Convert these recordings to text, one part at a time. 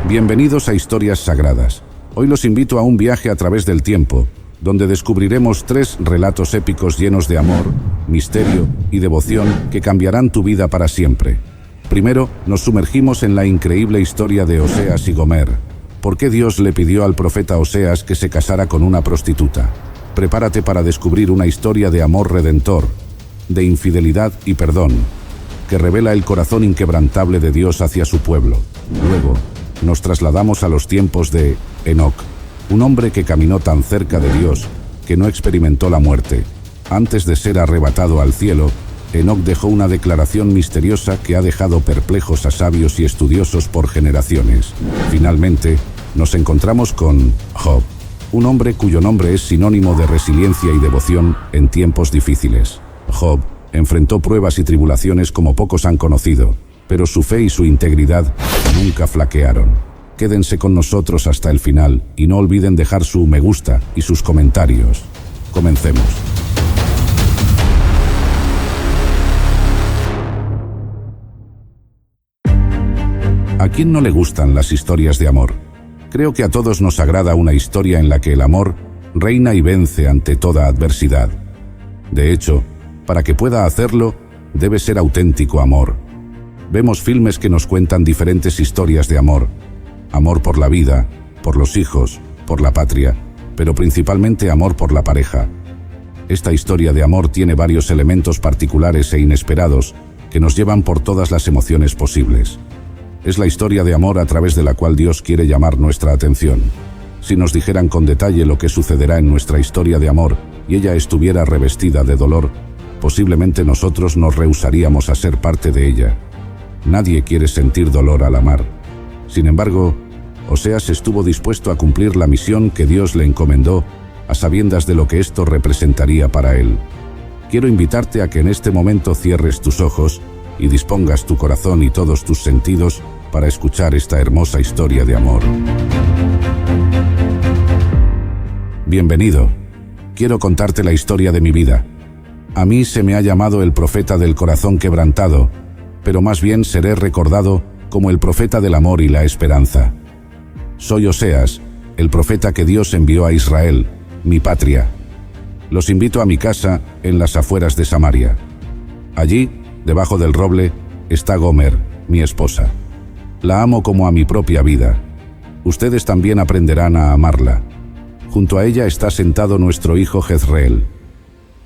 Bienvenidos a Historias Sagradas. Hoy los invito a un viaje a través del tiempo, donde descubriremos 3 relatos épicos llenos de amor, misterio y devoción que cambiarán tu vida para siempre. Primero, nos sumergimos en la increíble historia de Oseas y Gomer. ¿Por qué Dios le pidió al profeta Oseas que se casara con una prostituta? Prepárate para descubrir una historia de amor redentor, de infidelidad y perdón, que revela el corazón inquebrantable de Dios hacia su pueblo. Luego, nos trasladamos a los tiempos de Enoc, un hombre que caminó tan cerca de Dios que no experimentó la muerte. Antes de ser arrebatado al cielo, Enoc dejó una declaración misteriosa que ha dejado perplejos a sabios y estudiosos por generaciones. Finalmente, nos encontramos con Job, un hombre cuyo nombre es sinónimo de resiliencia y devoción en tiempos difíciles. Job enfrentó pruebas y tribulaciones como pocos han conocido, pero su fe y su integridad nunca flaquearon. Quédense con nosotros hasta el final y no olviden dejar su me gusta y sus comentarios. Comencemos. ¿A quién no le gustan las historias de amor? Creo que a todos nos agrada una historia en la que el amor reina y vence ante toda adversidad. De hecho, para que pueda hacerlo, debe ser auténtico amor. Vemos filmes que nos cuentan diferentes historias de amor. Amor por la vida, por los hijos, por la patria, pero principalmente amor por la pareja. Esta historia de amor tiene varios elementos particulares e inesperados que nos llevan por todas las emociones posibles. Es la historia de amor a través de la cual Dios quiere llamar nuestra atención. Si nos dijeran con detalle lo que sucederá en nuestra historia de amor y ella estuviera revestida de dolor, posiblemente nosotros nos rehusaríamos a ser parte de ella. Nadie quiere sentir dolor al amar. Sin embargo, Oseas estuvo dispuesto a cumplir la misión que Dios le encomendó, a sabiendas de lo que esto representaría para él. Quiero invitarte a que en este momento cierres tus ojos y dispongas tu corazón y todos tus sentidos para escuchar esta hermosa historia de amor. Bienvenido. Quiero contarte la historia de mi vida. A mí se me ha llamado el profeta del corazón quebrantado, pero más bien seré recordado como el profeta del amor y la esperanza. Soy Oseas, el profeta que Dios envió a Israel, mi patria. Los invito a mi casa en las afueras de Samaria. Allí, debajo del roble, está Gomer, mi esposa. La amo como a mi propia vida. Ustedes también aprenderán a amarla. Junto a ella está sentado nuestro hijo Jezreel.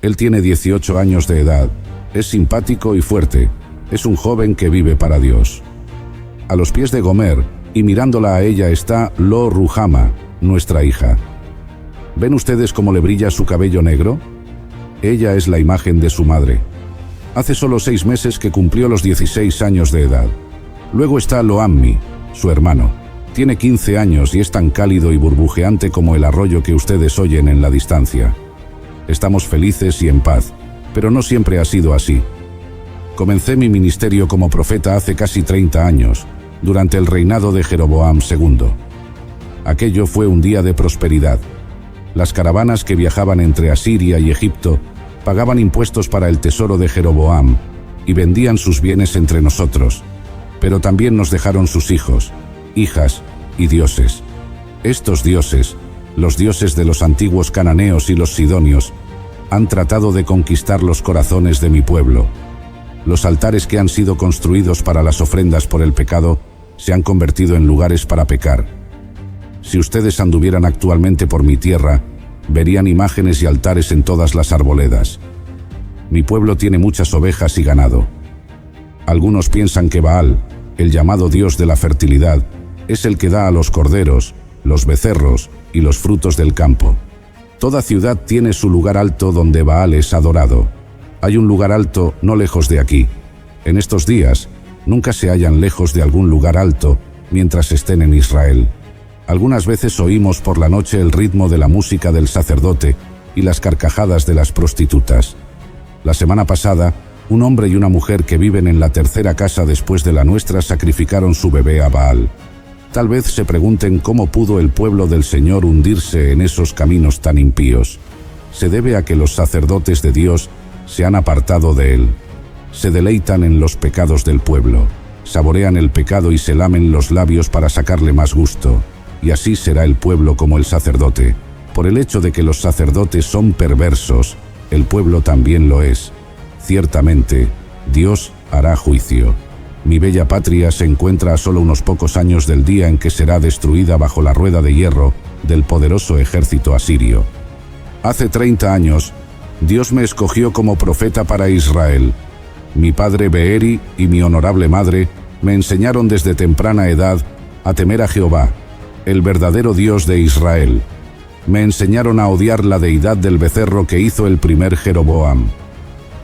Él tiene 18 años de edad, es simpático y fuerte, es un joven que vive para Dios. A los pies de Gomer, y mirándola a ella, está Lo Ruhama, nuestra hija. ¿Ven ustedes cómo le brilla su cabello negro? Ella es la imagen de su madre. Hace solo 6 meses que cumplió los 16 años de edad. Luego está Lo-Ammi, su hermano. Tiene 15 años y es tan cálido y burbujeante como el arroyo que ustedes oyen en la distancia. Estamos felices y en paz, pero no siempre ha sido así. Comencé mi ministerio como profeta hace casi 30 años, durante el reinado de Jeroboam II. Aquello fue un día de prosperidad. Las caravanas que viajaban entre Asiria y Egipto pagaban impuestos para el tesoro de Jeroboam y vendían sus bienes entre nosotros, pero también nos dejaron sus hijos, hijas y dioses. Estos dioses, los dioses de los antiguos cananeos y los sidonios, han tratado de conquistar los corazones de mi pueblo. Los altares que han sido construidos para las ofrendas por el pecado se han convertido en lugares para pecar. Si ustedes anduvieran actualmente por mi tierra, verían imágenes y altares en todas las arboledas. Mi pueblo tiene muchas ovejas y ganado. Algunos piensan que Baal, el llamado dios de la fertilidad, es el que da a los corderos, los becerros y los frutos del campo. Toda ciudad tiene su lugar alto donde Baal es adorado. Hay un lugar alto no lejos de aquí. En estos días, nunca se hallan lejos de algún lugar alto mientras estén en Israel. Algunas veces oímos por la noche el ritmo de la música del sacerdote y las carcajadas de las prostitutas. La semana pasada, un hombre y una mujer que viven en la tercera casa después de la nuestra sacrificaron su bebé a Baal. Tal vez se pregunten cómo pudo el pueblo del Señor hundirse en esos caminos tan impíos. Se debe a que los sacerdotes de Dios se han apartado de él. Se deleitan en los pecados del pueblo. saborean el pecado y se lamen los labios para sacarle más gusto, y así será el pueblo como el sacerdote. Por el hecho de que los sacerdotes son perversos, el pueblo también lo es. Ciertamente, Dios hará juicio. Mi bella patria se encuentra a solo unos pocos años del día en que será destruida bajo la rueda de hierro del poderoso ejército asirio. Hace 30 años, Dios me escogió como profeta para Israel. Mi padre Beeri y mi honorable madre me enseñaron desde temprana edad a temer a Jehová, el verdadero Dios de Israel. Me enseñaron a odiar la deidad del becerro que hizo el primer Jeroboam.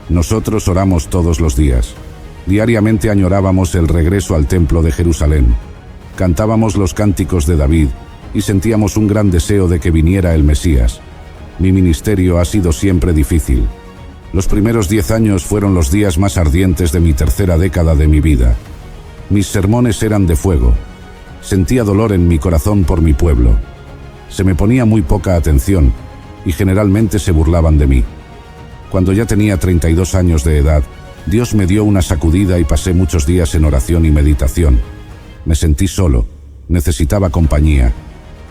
Nosotros oramos todos los días. Diariamente añorábamos el regreso al templo de Jerusalén. Cantábamos los cánticos de David y sentíamos un gran deseo de que viniera el Mesías. Mi ministerio ha sido siempre difícil. Los primeros 10 años fueron los días más ardientes de mi tercera década de mi vida. Mis sermones eran de fuego. Sentía dolor en mi corazón por mi pueblo. Se me ponía muy poca atención y generalmente se burlaban de mí. Cuando ya tenía 32 años de edad, Dios me dio una sacudida y pasé muchos días en oración y meditación. Me sentí solo, necesitaba compañía.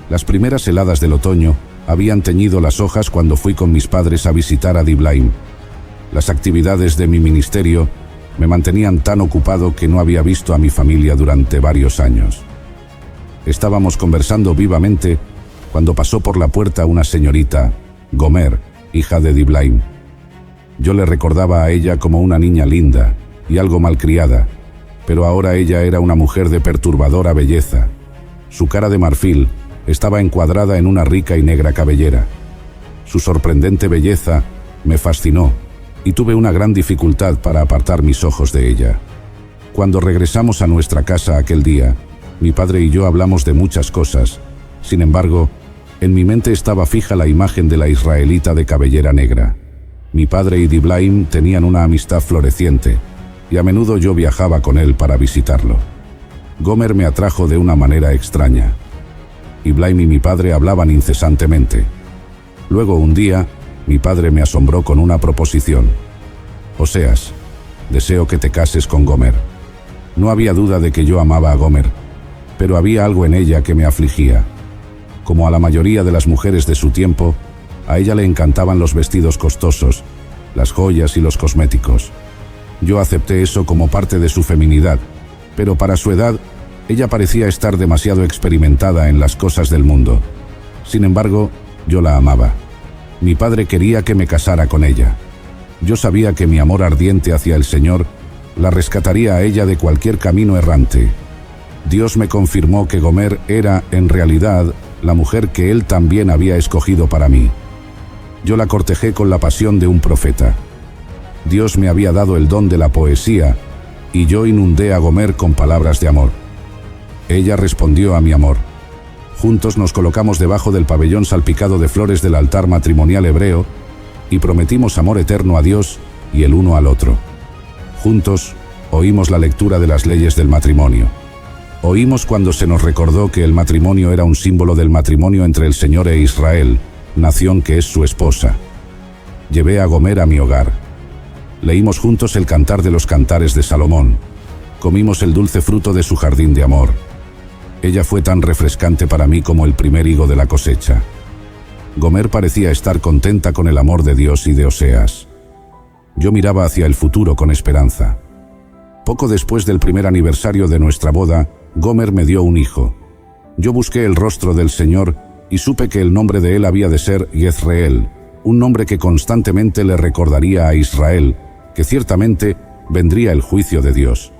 Las primeras heladas del otoño habían teñido las hojas cuando fui con mis padres a visitar a Diblaim. Las actividades de mi ministerio me mantenían tan ocupado que no había visto a mi familia durante varios años. Estábamos conversando vivamente cuando pasó por la puerta una señorita, Gomer, hija de Diblaim. Yo le recordaba a ella como una niña linda y algo malcriada, pero ahora ella era una mujer de perturbadora belleza. Su cara de marfil estaba encuadrada en una rica y negra cabellera. Su sorprendente belleza me fascinó y tuve una gran dificultad para apartar mis ojos de ella. Cuando regresamos a nuestra casa aquel día, mi padre y yo hablamos de muchas cosas. Sin embargo, en mi mente estaba fija la imagen de la israelita de cabellera negra. Mi padre y Diblaim tenían una amistad floreciente, y a menudo yo viajaba con él para visitarlo. Gomer me atrajo de una manera extraña. Diblaim y mi padre hablaban incesantemente. Luego un día, mi padre me asombró con una proposición. Oseas, deseo que te cases con Gomer. No había duda de que yo amaba a Gomer, pero había algo en ella que me afligía. Como a la mayoría de las mujeres de su tiempo, a ella le encantaban los vestidos costosos, las joyas y los cosméticos. Yo acepté eso como parte de su feminidad, pero para su edad, ella parecía estar demasiado experimentada en las cosas del mundo. Sin embargo, yo la amaba. Mi padre quería que me casara con ella. Yo sabía que mi amor ardiente hacia el Señor la rescataría a ella de cualquier camino errante. Dios me confirmó que Gomer era, en realidad, la mujer que Él también había escogido para mí. Yo la cortejé con la pasión de un profeta. Dios me había dado el don de la poesía, y yo inundé a Gomer con palabras de amor. Ella respondió a mi amor. Juntos nos colocamos debajo del pabellón salpicado de flores del altar matrimonial hebreo, y prometimos amor eterno a Dios y el uno al otro. Juntos, oímos la lectura de las leyes del matrimonio. Oímos cuando se nos recordó que el matrimonio era un símbolo del matrimonio entre el Señor e Israel, nación que es su esposa. Llevé a Gomer a mi hogar. Leímos juntos el Cantar de los Cantares de Salomón. Comimos el dulce fruto de su jardín de amor. Ella fue tan refrescante para mí como el primer higo de la cosecha. Gomer parecía estar contenta con el amor de Dios y de Oseas. Yo miraba hacia el futuro con esperanza. Poco después del primer aniversario de nuestra boda, Gomer me dio un hijo. Yo busqué el rostro del Señor y supe que el nombre de él había de ser Yezreel, un nombre que constantemente le recordaría a Israel, que ciertamente vendría el juicio de Dios.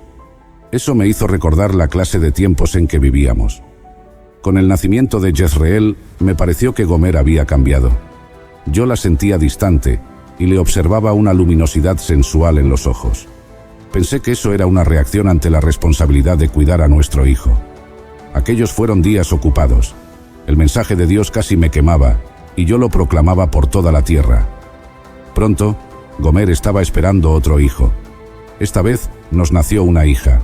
Eso me hizo recordar la clase de tiempos en que vivíamos. Con el nacimiento de Yezreel, me pareció que Gomer había cambiado. Yo la sentía distante y le observaba una luminosidad sensual en los ojos. Pensé que eso era una reacción ante la responsabilidad de cuidar a nuestro hijo. Aquellos fueron días ocupados. El mensaje de Dios casi me quemaba, y yo lo proclamaba por toda la tierra. Pronto, Gomer estaba esperando otro hijo. Esta vez nos nació una hija.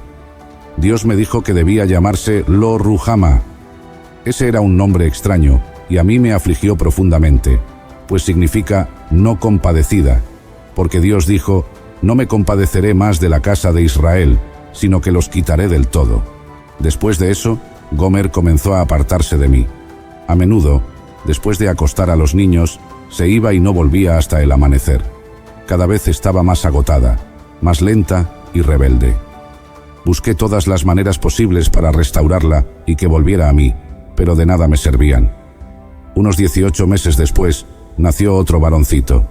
Dios me dijo que debía llamarse Lo Ruhama. Ese era un nombre extraño, y a mí me afligió profundamente, pues significa no compadecida, porque Dios dijo: no me compadeceré más de la casa de Israel, sino que los quitaré del todo. Después de eso, Gomer comenzó a apartarse de mí. A menudo, después de acostar a los niños, se iba y no volvía hasta el amanecer. Cada vez estaba más agotada, más lenta y rebelde. Busqué todas las maneras posibles para restaurarla y que volviera a mí, pero de nada me servían. Unos 18 meses después, nació otro varoncito.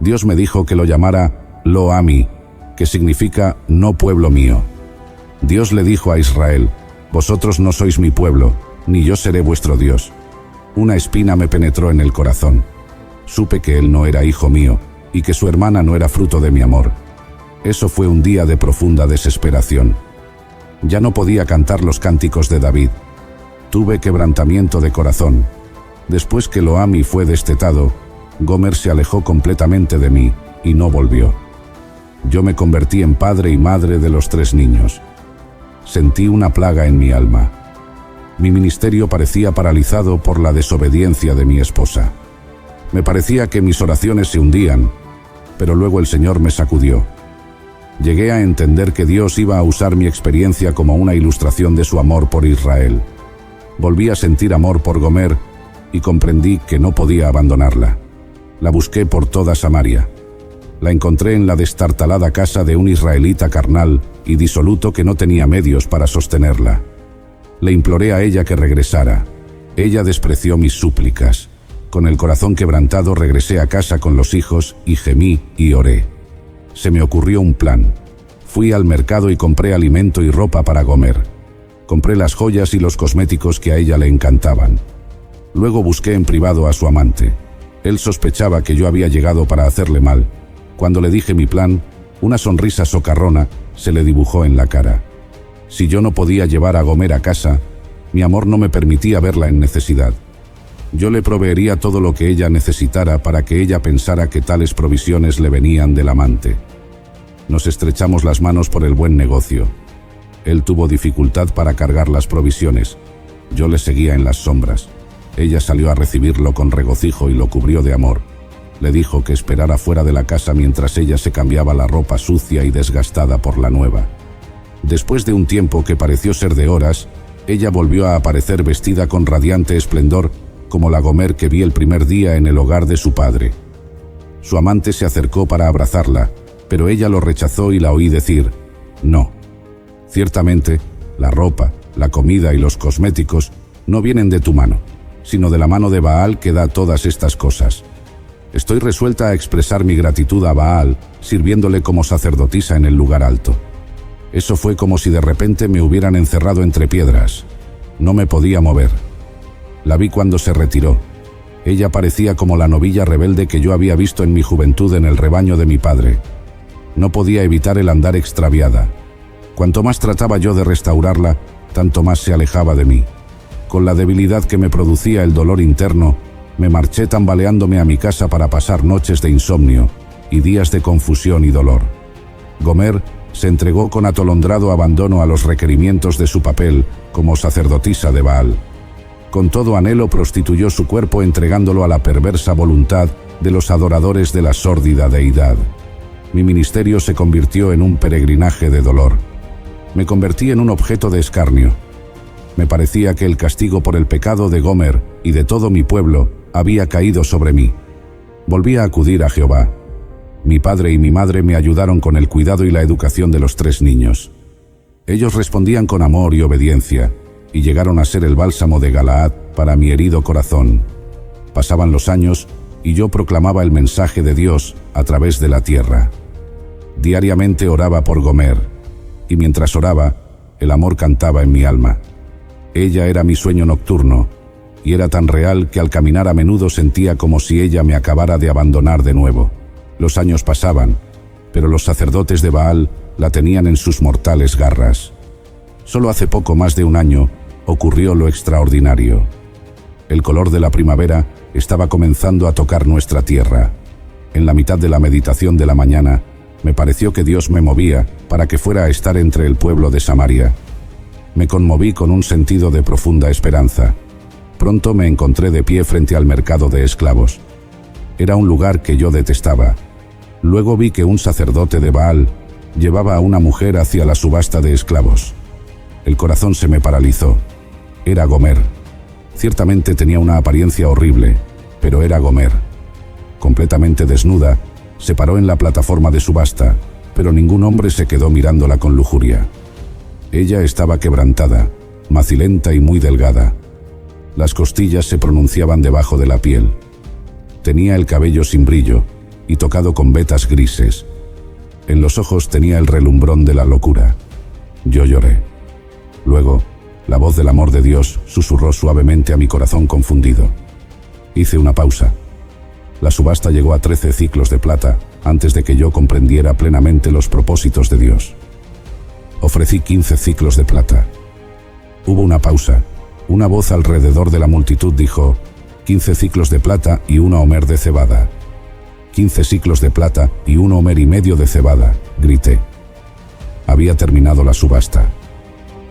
Dios me dijo que lo llamara Lo Ami, que significa no pueblo mío. Dios le dijo a Israel: vosotros no sois mi pueblo, ni yo seré vuestro Dios. Una espina me penetró en el corazón. Supe que él no era hijo mío y que su hermana no era fruto de mi amor. Eso fue un día de profunda desesperación. Ya no podía cantar los cánticos de David. Tuve quebrantamiento de corazón. Después que Lo Ami fue destetado, Gomer se alejó completamente de mí y no volvió. Yo me convertí en padre y madre de los 3 niños. Sentí una plaga en mi alma. Mi ministerio parecía paralizado por la desobediencia de mi esposa. Me parecía que mis oraciones se hundían, pero luego el Señor me sacudió. Llegué a entender que Dios iba a usar mi experiencia como una ilustración de su amor por Israel. Volví a sentir amor por Gomer y comprendí que no podía abandonarla. La busqué por toda Samaria. La encontré en la destartalada casa de un israelita carnal y disoluto que no tenía medios para sostenerla. Le imploré a ella que regresara. Ella despreció mis súplicas. Con el corazón quebrantado regresé a casa con los hijos y gemí y oré. Se me ocurrió un plan. Fui al mercado y compré alimento y ropa para Gomer. Compré las joyas y los cosméticos que a ella le encantaban. Luego busqué en privado a su amante. Él sospechaba que yo había llegado para hacerle mal. Cuando le dije mi plan, una sonrisa socarrona se le dibujó en la cara. Si yo no podía llevar a Gomer a casa, mi amor no me permitía verla en necesidad. Yo le proveería todo lo que ella necesitara para que ella pensara que tales provisiones le venían del amante. Nos estrechamos las manos por el buen negocio. Él tuvo dificultad para cargar las provisiones. Yo le seguía en las sombras. Ella salió a recibirlo con regocijo y lo cubrió de amor. Le dijo que esperara fuera de la casa mientras ella se cambiaba la ropa sucia y desgastada por la nueva. Después de un tiempo que pareció ser de horas, ella volvió a aparecer vestida con radiante esplendor, como la Gomer que vi el primer día en el hogar de su padre. Su amante se acercó para abrazarla, pero ella lo rechazó y la oí decir: no. Ciertamente, la ropa, la comida y los cosméticos no vienen de tu mano, sino de la mano de Baal que da todas estas cosas. Estoy resuelta a expresar mi gratitud a Baal, sirviéndole como sacerdotisa en el lugar alto. Eso fue como si de repente me hubieran encerrado entre piedras. No me podía mover. La vi cuando se retiró. Ella parecía como la novilla rebelde que yo había visto en mi juventud en el rebaño de mi padre. No podía evitar el andar extraviada. Cuanto más trataba yo de restaurarla, tanto más se alejaba de mí. Con la debilidad que me producía el dolor interno, me marché tambaleándome a mi casa para pasar noches de insomnio y días de confusión y dolor. Gomer se entregó con atolondrado abandono a los requerimientos de su papel como sacerdotisa de Baal. Con todo anhelo prostituyó su cuerpo entregándolo a la perversa voluntad de los adoradores de la sórdida deidad. Mi ministerio se convirtió en un peregrinaje de dolor. Me convertí en un objeto de escarnio. Me parecía que el castigo por el pecado de Gomer y de todo mi pueblo había caído sobre mí. Volví a acudir a Jehová. Mi padre y mi madre me ayudaron con el cuidado y la educación de los 3 niños. Ellos respondían con amor y obediencia, y llegaron a ser el bálsamo de Galaad para mi herido corazón. Pasaban los años y yo proclamaba el mensaje de Dios a través de la tierra. Diariamente oraba por Gomer, y mientras oraba, el amor cantaba en mi alma. Ella era mi sueño nocturno, y era tan real que al caminar a menudo sentía como si ella me acabara de abandonar de nuevo. Los años pasaban, pero los sacerdotes de Baal la tenían en sus mortales garras. Solo hace poco más de un año ocurrió lo extraordinario. El color de la primavera estaba comenzando a tocar nuestra tierra. En la mitad de la meditación de la mañana, me pareció que Dios me movía para que fuera a estar entre el pueblo de Samaria. Me conmoví con un sentido de profunda esperanza. Pronto me encontré de pie frente al mercado de esclavos. Era un lugar que yo detestaba. Luego vi que un sacerdote de Baal Llevaba a una mujer hacia la subasta de esclavos. El corazón se me paralizó. Era Gomer. Ciertamente tenía una apariencia horrible, pero era Gomer. Completamente desnuda, se paró en la plataforma de subasta, pero ningún hombre se quedó mirándola con lujuria. Ella estaba quebrantada, macilenta y muy delgada. Las costillas se pronunciaban debajo de la piel. Tenía el cabello sin brillo y tocado con vetas grises. En los ojos tenía el relumbrón de la locura. Yo lloré. Luego, la voz del amor de Dios susurró suavemente a mi corazón confundido. Hice una pausa. La subasta llegó a 13 ciclos de plata antes de que yo comprendiera plenamente los propósitos de Dios. Ofrecí 15 ciclos de plata. Hubo una pausa. Una voz alrededor de la multitud dijo: 15 ciclos de plata y una homer de cebada. 15 ciclos de plata y un homer y medio de cebada, grité. Había terminado la subasta.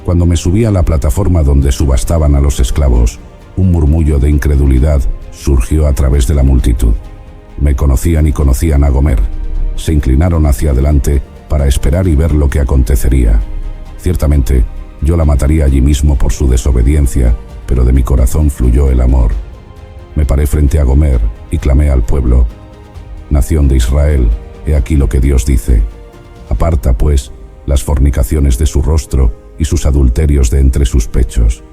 Cuando me subí a la plataforma donde subastaban a los esclavos, un murmullo de incredulidad surgió a través de la multitud. Me conocían y conocían a Gomer. Se inclinaron hacia adelante para esperar y ver lo que acontecería. Ciertamente, yo la mataría allí mismo por su desobediencia, pero de mi corazón fluyó el amor. Me paré frente a Gomer y clamé al pueblo: Nación de Israel, he aquí lo que Dios dice. Aparta, pues, las fornicaciones de su rostro y sus adulterios de entre sus pechos.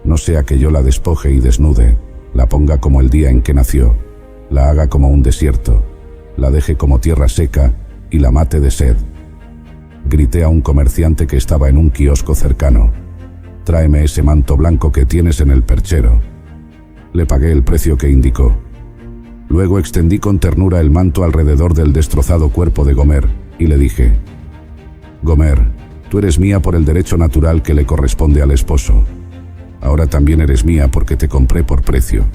No sea que yo la despoje y desnude, la ponga como el día en que nació, la haga como un desierto, la deje como tierra seca y la mate de sed. Grité a un comerciante que estaba en un kiosco cercano: tráeme ese manto blanco que tienes en el perchero. Le pagué el precio que indicó. Luego extendí con ternura el manto alrededor del destrozado cuerpo de Gomer y le dije: Gomer, tú eres mía por el derecho natural que le corresponde al esposo. Ahora también eres mía porque te compré por precio.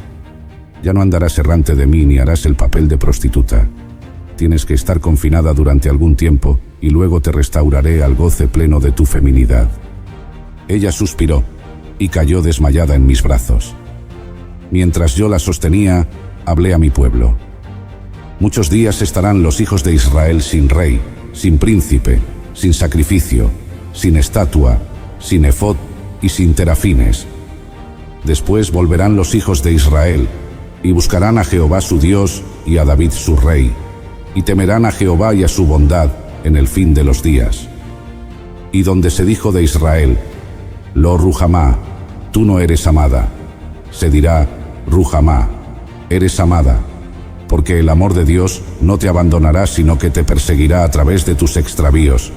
Ya no andarás errante de mí ni harás el papel de prostituta. Tienes que estar confinada durante algún tiempo y luego te restauraré al goce pleno de tu feminidad. Ella suspiró y cayó desmayada en mis brazos. Mientras yo la sostenía, hablé a mi pueblo. Muchos días estarán los hijos de Israel sin rey, sin príncipe, sin sacrificio, sin estatua, sin efod y sin terafines. Después volverán los hijos de Israel y buscarán a Jehová su Dios y a David su rey, y temerán a Jehová y a su bondad en el fin de los días. Y donde se dijo de Israel: Lo Ruhamá, tú no eres amada, se dirá: Ruhamá, eres amada, porque el amor de Dios no te abandonará, sino que te perseguirá a través de tus extravíos.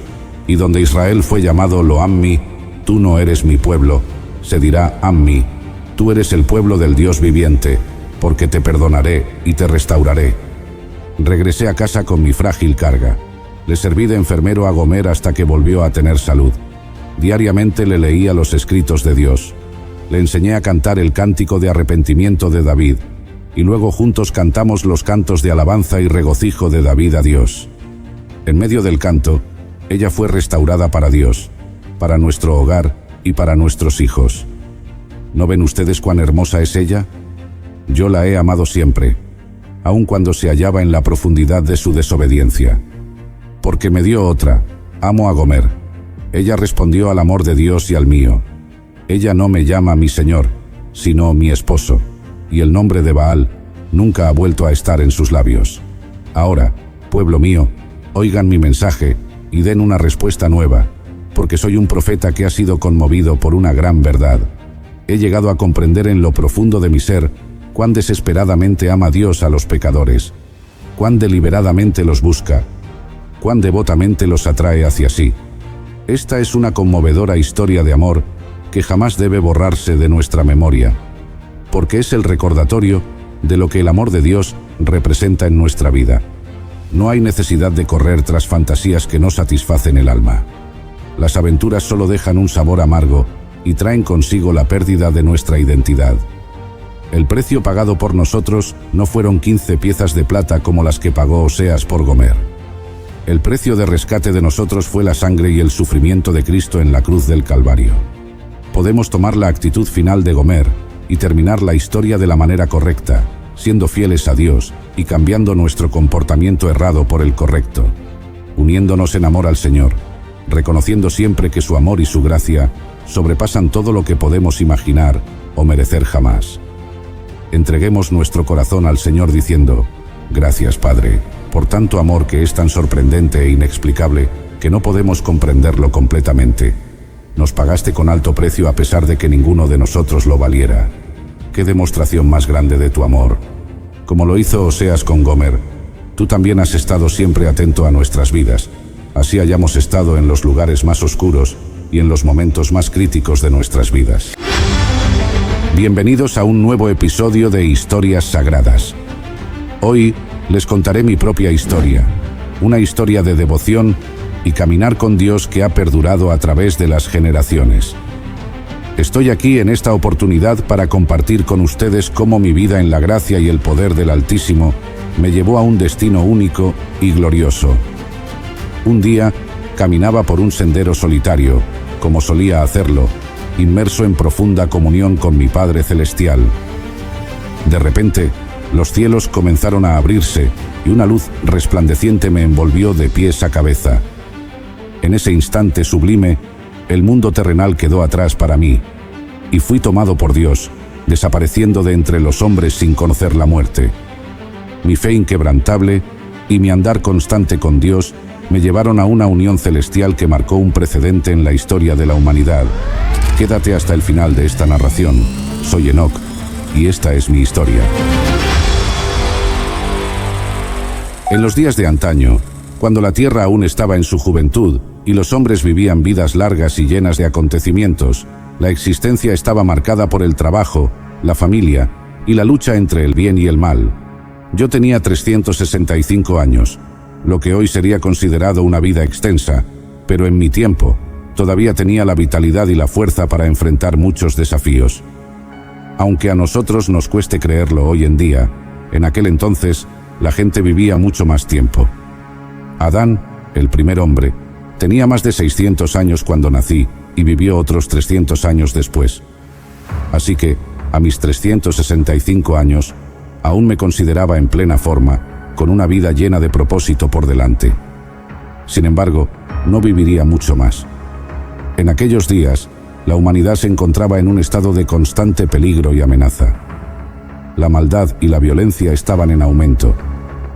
Y donde Israel fue llamado Lo Ammi, tú no eres mi pueblo, se dirá Ammi, tú eres el pueblo del Dios viviente, porque te perdonaré y te restauraré. Regresé a casa con mi frágil carga. Le serví de enfermero a Gomer hasta que volvió a tener salud. Diariamente le leía los escritos de Dios. Le enseñé a cantar el cántico de arrepentimiento de David, y luego juntos cantamos los cantos de alabanza y regocijo de David a Dios. En medio del canto, ella fue restaurada para Dios, para nuestro hogar y para nuestros hijos. ¿No ven ustedes cuán hermosa es ella? Yo la he amado siempre, aun cuando se hallaba en la profundidad de su desobediencia. Porque me dio otra: amo a Gomer. Ella respondió al amor de Dios y al mío. Ella no me llama mi Señor, sino mi esposo, y el nombre de Baal nunca ha vuelto a estar en sus labios. Ahora, pueblo mío, oigan mi mensaje y den una respuesta nueva, porque soy un profeta que ha sido conmovido por una gran verdad. He llegado a comprender en lo profundo de mi ser cuán desesperadamente ama Dios a los pecadores, cuán deliberadamente los busca, cuán devotamente los atrae hacia sí. Esta es una conmovedora historia de amor que jamás debe borrarse de nuestra memoria, porque es el recordatorio de lo que el amor de Dios representa en nuestra vida. No hay necesidad de correr tras fantasías que no satisfacen el alma. Las aventuras solo dejan un sabor amargo y traen consigo la pérdida de nuestra identidad. El precio pagado por nosotros no fueron 15 piezas de plata como las que pagó Oseas por Gomer. El precio de rescate de nosotros fue la sangre y el sufrimiento de Cristo en la cruz del Calvario. Podemos tomar la actitud final de Gomer y terminar la historia de la manera correcta, siendo fieles a Dios y cambiando nuestro comportamiento errado por el correcto. uniéndonos en amor al Señor, reconociendo siempre que su amor y su gracia sobrepasan todo lo que podemos imaginar o merecer jamás. Entreguemos nuestro corazón al Señor diciendo: gracias, Padre, por tanto amor que es tan sorprendente e inexplicable que no podemos comprenderlo completamente. Nos pagaste con alto precio a pesar de que ninguno de nosotros lo valiera. ¡Qué demostración más grande de tu amor! Como lo hizo Oseas con Gomer, tú también has estado siempre atento a nuestras vidas. Así hayamos estado en los lugares más oscuros y en los momentos más críticos de nuestras vidas. Bienvenidos a un nuevo episodio de Historias Sagradas. Hoy les contaré mi propia historia, una historia de devoción y caminar con Dios que ha perdurado a través de las generaciones. Estoy aquí en esta oportunidad para compartir con ustedes cómo mi vida en la gracia y el poder del Altísimo me llevó a un destino único y glorioso. Un día, caminaba por un sendero solitario, como solía hacerlo, inmerso en profunda comunión con mi Padre Celestial. De repente, los cielos comenzaron a abrirse y una luz resplandeciente me envolvió de pies a cabeza. En ese instante sublime, el mundo terrenal quedó atrás para mí, y fui tomado por Dios, desapareciendo de entre los hombres sin conocer la muerte. Mi fe inquebrantable y mi andar constante con Dios me llevaron a una unión celestial que marcó un precedente en la historia de la humanidad. Quédate hasta el final de esta narración. Soy Enoch, y esta es mi historia. En los días de antaño, cuando la tierra aún estaba en su juventud y los hombres vivían vidas largas y llenas de acontecimientos, la existencia estaba marcada por el trabajo, la familia y la lucha entre el bien y el mal. Yo tenía 365 años, lo que hoy sería considerado una vida extensa, pero en mi tiempo todavía tenía la vitalidad y la fuerza para enfrentar muchos desafíos. Aunque a nosotros nos cueste creerlo hoy en día, en aquel entonces la gente vivía mucho más tiempo. Adán, el primer hombre, tenía más de 600 años cuando nací y vivió otros 300 años después. Así que, a mis 365 años, aún me consideraba en plena forma, con una vida llena de propósito por delante. Sin embargo, no viviría mucho más. En aquellos días, la humanidad se encontraba en un estado de constante peligro y amenaza. La maldad y la violencia estaban en aumento,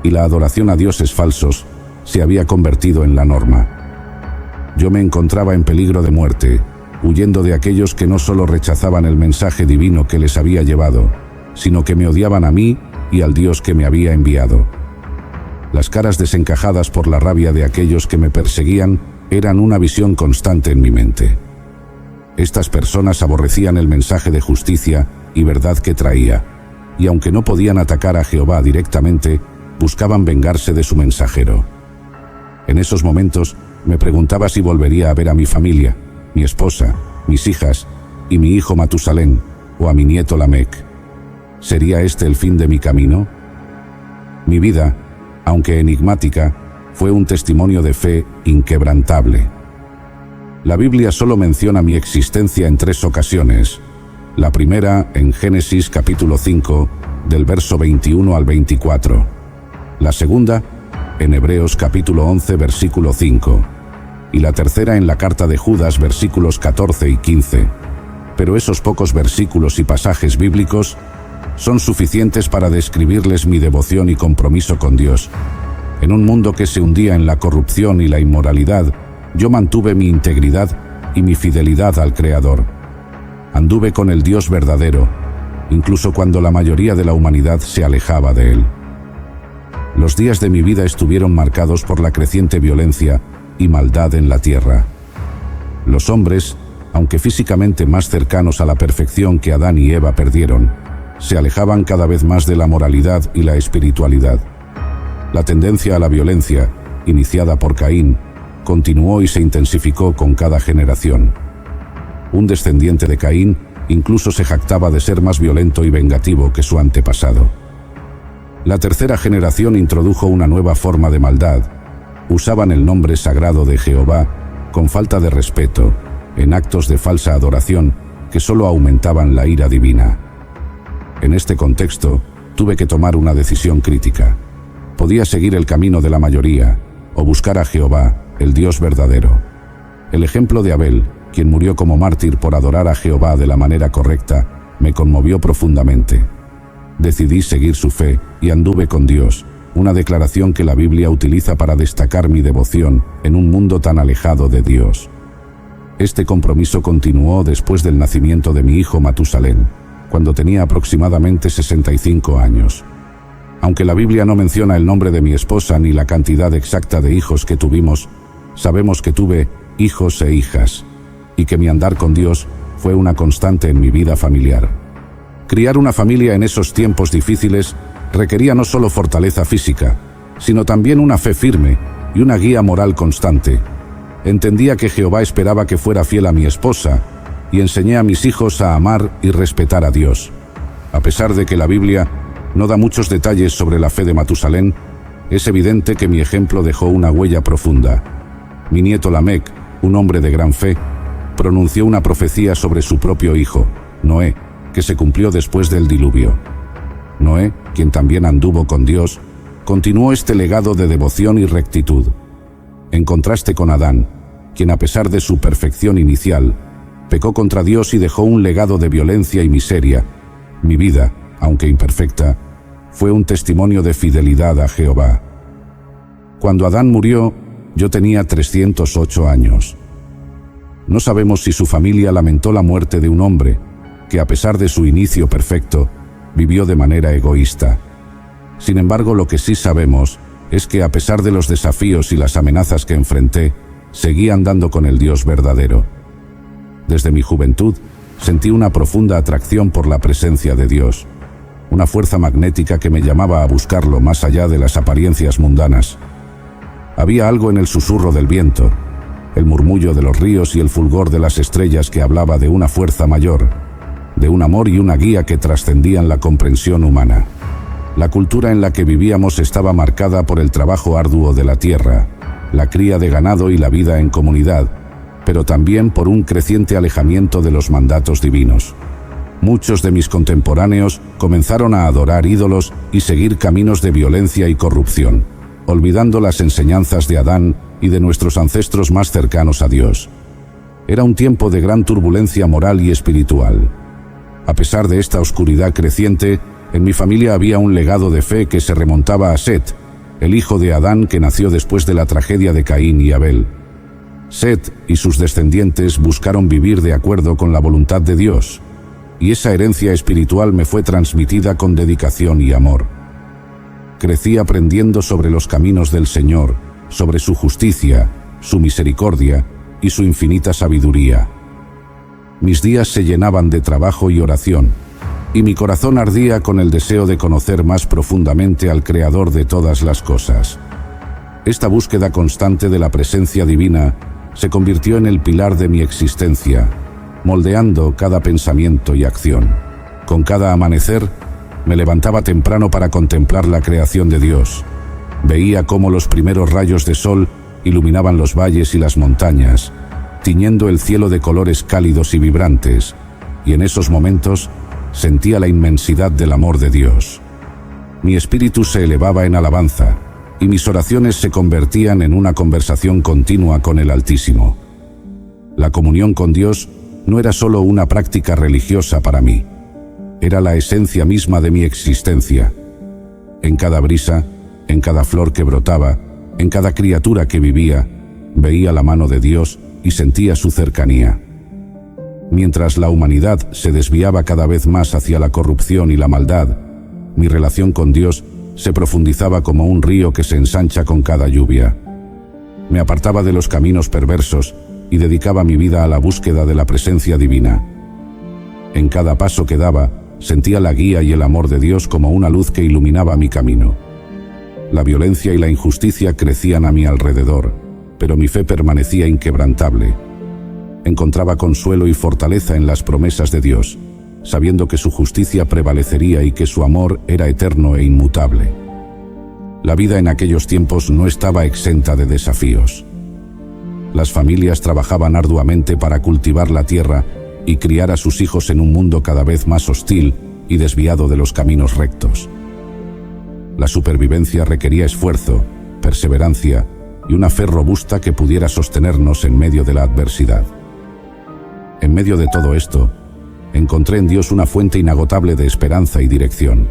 y la adoración a dioses falsos se había convertido en la norma. Yo me encontraba en peligro de muerte, huyendo de aquellos que no solo rechazaban el mensaje divino que les había llevado, sino que me odiaban a mí y al Dios que me había enviado. Las caras desencajadas por la rabia de aquellos que me perseguían eran una visión constante en mi mente. Estas personas aborrecían el mensaje de justicia y verdad que traía, y aunque no podían atacar a Jehová directamente, buscaban vengarse de su mensajero. En esos momentos me preguntaba si volvería a ver a mi familia, mi esposa, mis hijas y mi hijo Matusalén, o a mi nieto Lamec. ¿Sería este el fin de mi camino? Mi vida, aunque enigmática, fue un testimonio de fe inquebrantable. La Biblia solo menciona mi existencia en 3 ocasiones. La primera en Génesis capítulo 5, del verso 21 al 24. La segunda en Hebreos capítulo 11, versículo 5. Y la tercera en la carta de Judas, versículos 14 y 15. Pero esos pocos versículos y pasajes bíblicos son suficientes para describirles mi devoción y compromiso con Dios. En un mundo que se hundía en la corrupción y la inmoralidad, yo mantuve mi integridad y mi fidelidad al Creador. Anduve con el Dios verdadero, incluso cuando la mayoría de la humanidad se alejaba de Él. Los días de mi vida estuvieron marcados por la creciente violencia y maldad en la tierra. Los hombres, aunque físicamente más cercanos a la perfección que Adán y Eva perdieron, se alejaban cada vez más de la moralidad y la espiritualidad. La tendencia a la violencia, iniciada por Caín, continuó y se intensificó con cada generación. Un descendiente de Caín incluso se jactaba de ser más violento y vengativo que su antepasado. La tercera generación introdujo una nueva forma de maldad. Usaban el nombre sagrado de Jehová con falta de respeto, en actos de falsa adoración que solo aumentaban la ira divina. En este contexto, tuve que tomar una decisión crítica. Podía seguir el camino de la mayoría, o buscar a Jehová, el Dios verdadero. El ejemplo de Abel, quien murió como mártir por adorar a Jehová de la manera correcta, me conmovió profundamente. Decidí seguir su fe y anduve con Dios, una declaración que la Biblia utiliza para destacar mi devoción en un mundo tan alejado de Dios. Este compromiso continuó después del nacimiento de mi hijo Matusalén, cuando tenía aproximadamente 65 años. Aunque la Biblia no menciona el nombre de mi esposa ni la cantidad exacta de hijos que tuvimos, sabemos que tuve hijos e hijas, y que mi andar con Dios fue una constante en mi vida familiar. Criar una familia en esos tiempos difíciles requería no solo fortaleza física, sino también una fe firme y una guía moral constante. Entendía que Jehová esperaba que fuera fiel a mi esposa, y enseñé a mis hijos a amar y respetar a Dios. A pesar de que la Biblia no da muchos detalles sobre la fe de Matusalén, es evidente que mi ejemplo dejó una huella profunda. Mi nieto Lamec, un hombre de gran fe, pronunció una profecía sobre su propio hijo, Noé, que se cumplió después del diluvio. Noé, quien también anduvo con Dios, continuó este legado de devoción y rectitud. En contraste con Adán, quien a pesar de su perfección inicial, pecó contra Dios y dejó un legado de violencia y miseria, mi vida, aunque imperfecta, fue un testimonio de fidelidad a Jehová. Cuando Adán murió, yo tenía 308 años. No sabemos si su familia lamentó la muerte de un hombre que, a pesar de su inicio perfecto, vivió de manera egoísta. Sin embargo, lo que sí sabemos es que, a pesar de los desafíos y las amenazas que enfrenté, seguí andando con el Dios verdadero. Desde mi juventud, sentí una profunda atracción por la presencia de Dios, una fuerza magnética que me llamaba a buscarlo más allá de las apariencias mundanas. Había algo en el susurro del viento, el murmullo de los ríos y el fulgor de las estrellas que hablaba de una fuerza mayor, de un amor y una guía que trascendían la comprensión humana. La cultura en la que vivíamos estaba marcada por el trabajo arduo de la tierra, la cría de ganado y la vida en comunidad, pero también por un creciente alejamiento de los mandatos divinos. Muchos de mis contemporáneos comenzaron a adorar ídolos y seguir caminos de violencia y corrupción, olvidando las enseñanzas de Adán y de nuestros ancestros más cercanos a Dios. Era un tiempo de gran turbulencia moral y espiritual. A pesar de esta oscuridad creciente, en mi familia había un legado de fe que se remontaba a Set, el hijo de Adán que nació después de la tragedia de Caín y Abel. Set y sus descendientes buscaron vivir de acuerdo con la voluntad de Dios, y esa herencia espiritual me fue transmitida con dedicación y amor. Crecí aprendiendo sobre los caminos del Señor, sobre su justicia, su misericordia y su infinita sabiduría. Mis días se llenaban de trabajo y oración, y mi corazón ardía con el deseo de conocer más profundamente al Creador de todas las cosas. Esta búsqueda constante de la presencia divina se convirtió en el pilar de mi existencia, moldeando cada pensamiento y acción. Con cada amanecer, me levantaba temprano para contemplar la creación de Dios. Veía cómo los primeros rayos de sol iluminaban los valles y las montañas, tiñendo el cielo de colores cálidos y vibrantes, y en esos momentos sentía la inmensidad del amor de Dios. Mi espíritu se elevaba en alabanza, y mis oraciones se convertían en una conversación continua con el Altísimo. La comunión con Dios no era solo una práctica religiosa para mí, era la esencia misma de mi existencia. En cada brisa, en cada flor que brotaba, en cada criatura que vivía, veía la mano de Dios y sentía su cercanía. Mientras la humanidad se desviaba cada vez más hacia la corrupción y la maldad, mi relación con Dios se profundizaba como un río que se ensancha con cada lluvia. Me apartaba de los caminos perversos y dedicaba mi vida a la búsqueda de la presencia divina. En cada paso que daba, sentía la guía y el amor de Dios como una luz que iluminaba mi camino. La violencia y la injusticia crecían a mi alrededor, pero mi fe permanecía inquebrantable. Encontraba consuelo y fortaleza en las promesas de Dios, sabiendo que su justicia prevalecería y que su amor era eterno e inmutable. La vida en aquellos tiempos no estaba exenta de desafíos. Las familias trabajaban arduamente para cultivar la tierra y criar a sus hijos en un mundo cada vez más hostil y desviado de los caminos rectos. La supervivencia requería esfuerzo, perseverancia y una fe robusta que pudiera sostenernos en medio de la adversidad. En medio de todo esto, encontré en Dios una fuente inagotable de esperanza y dirección.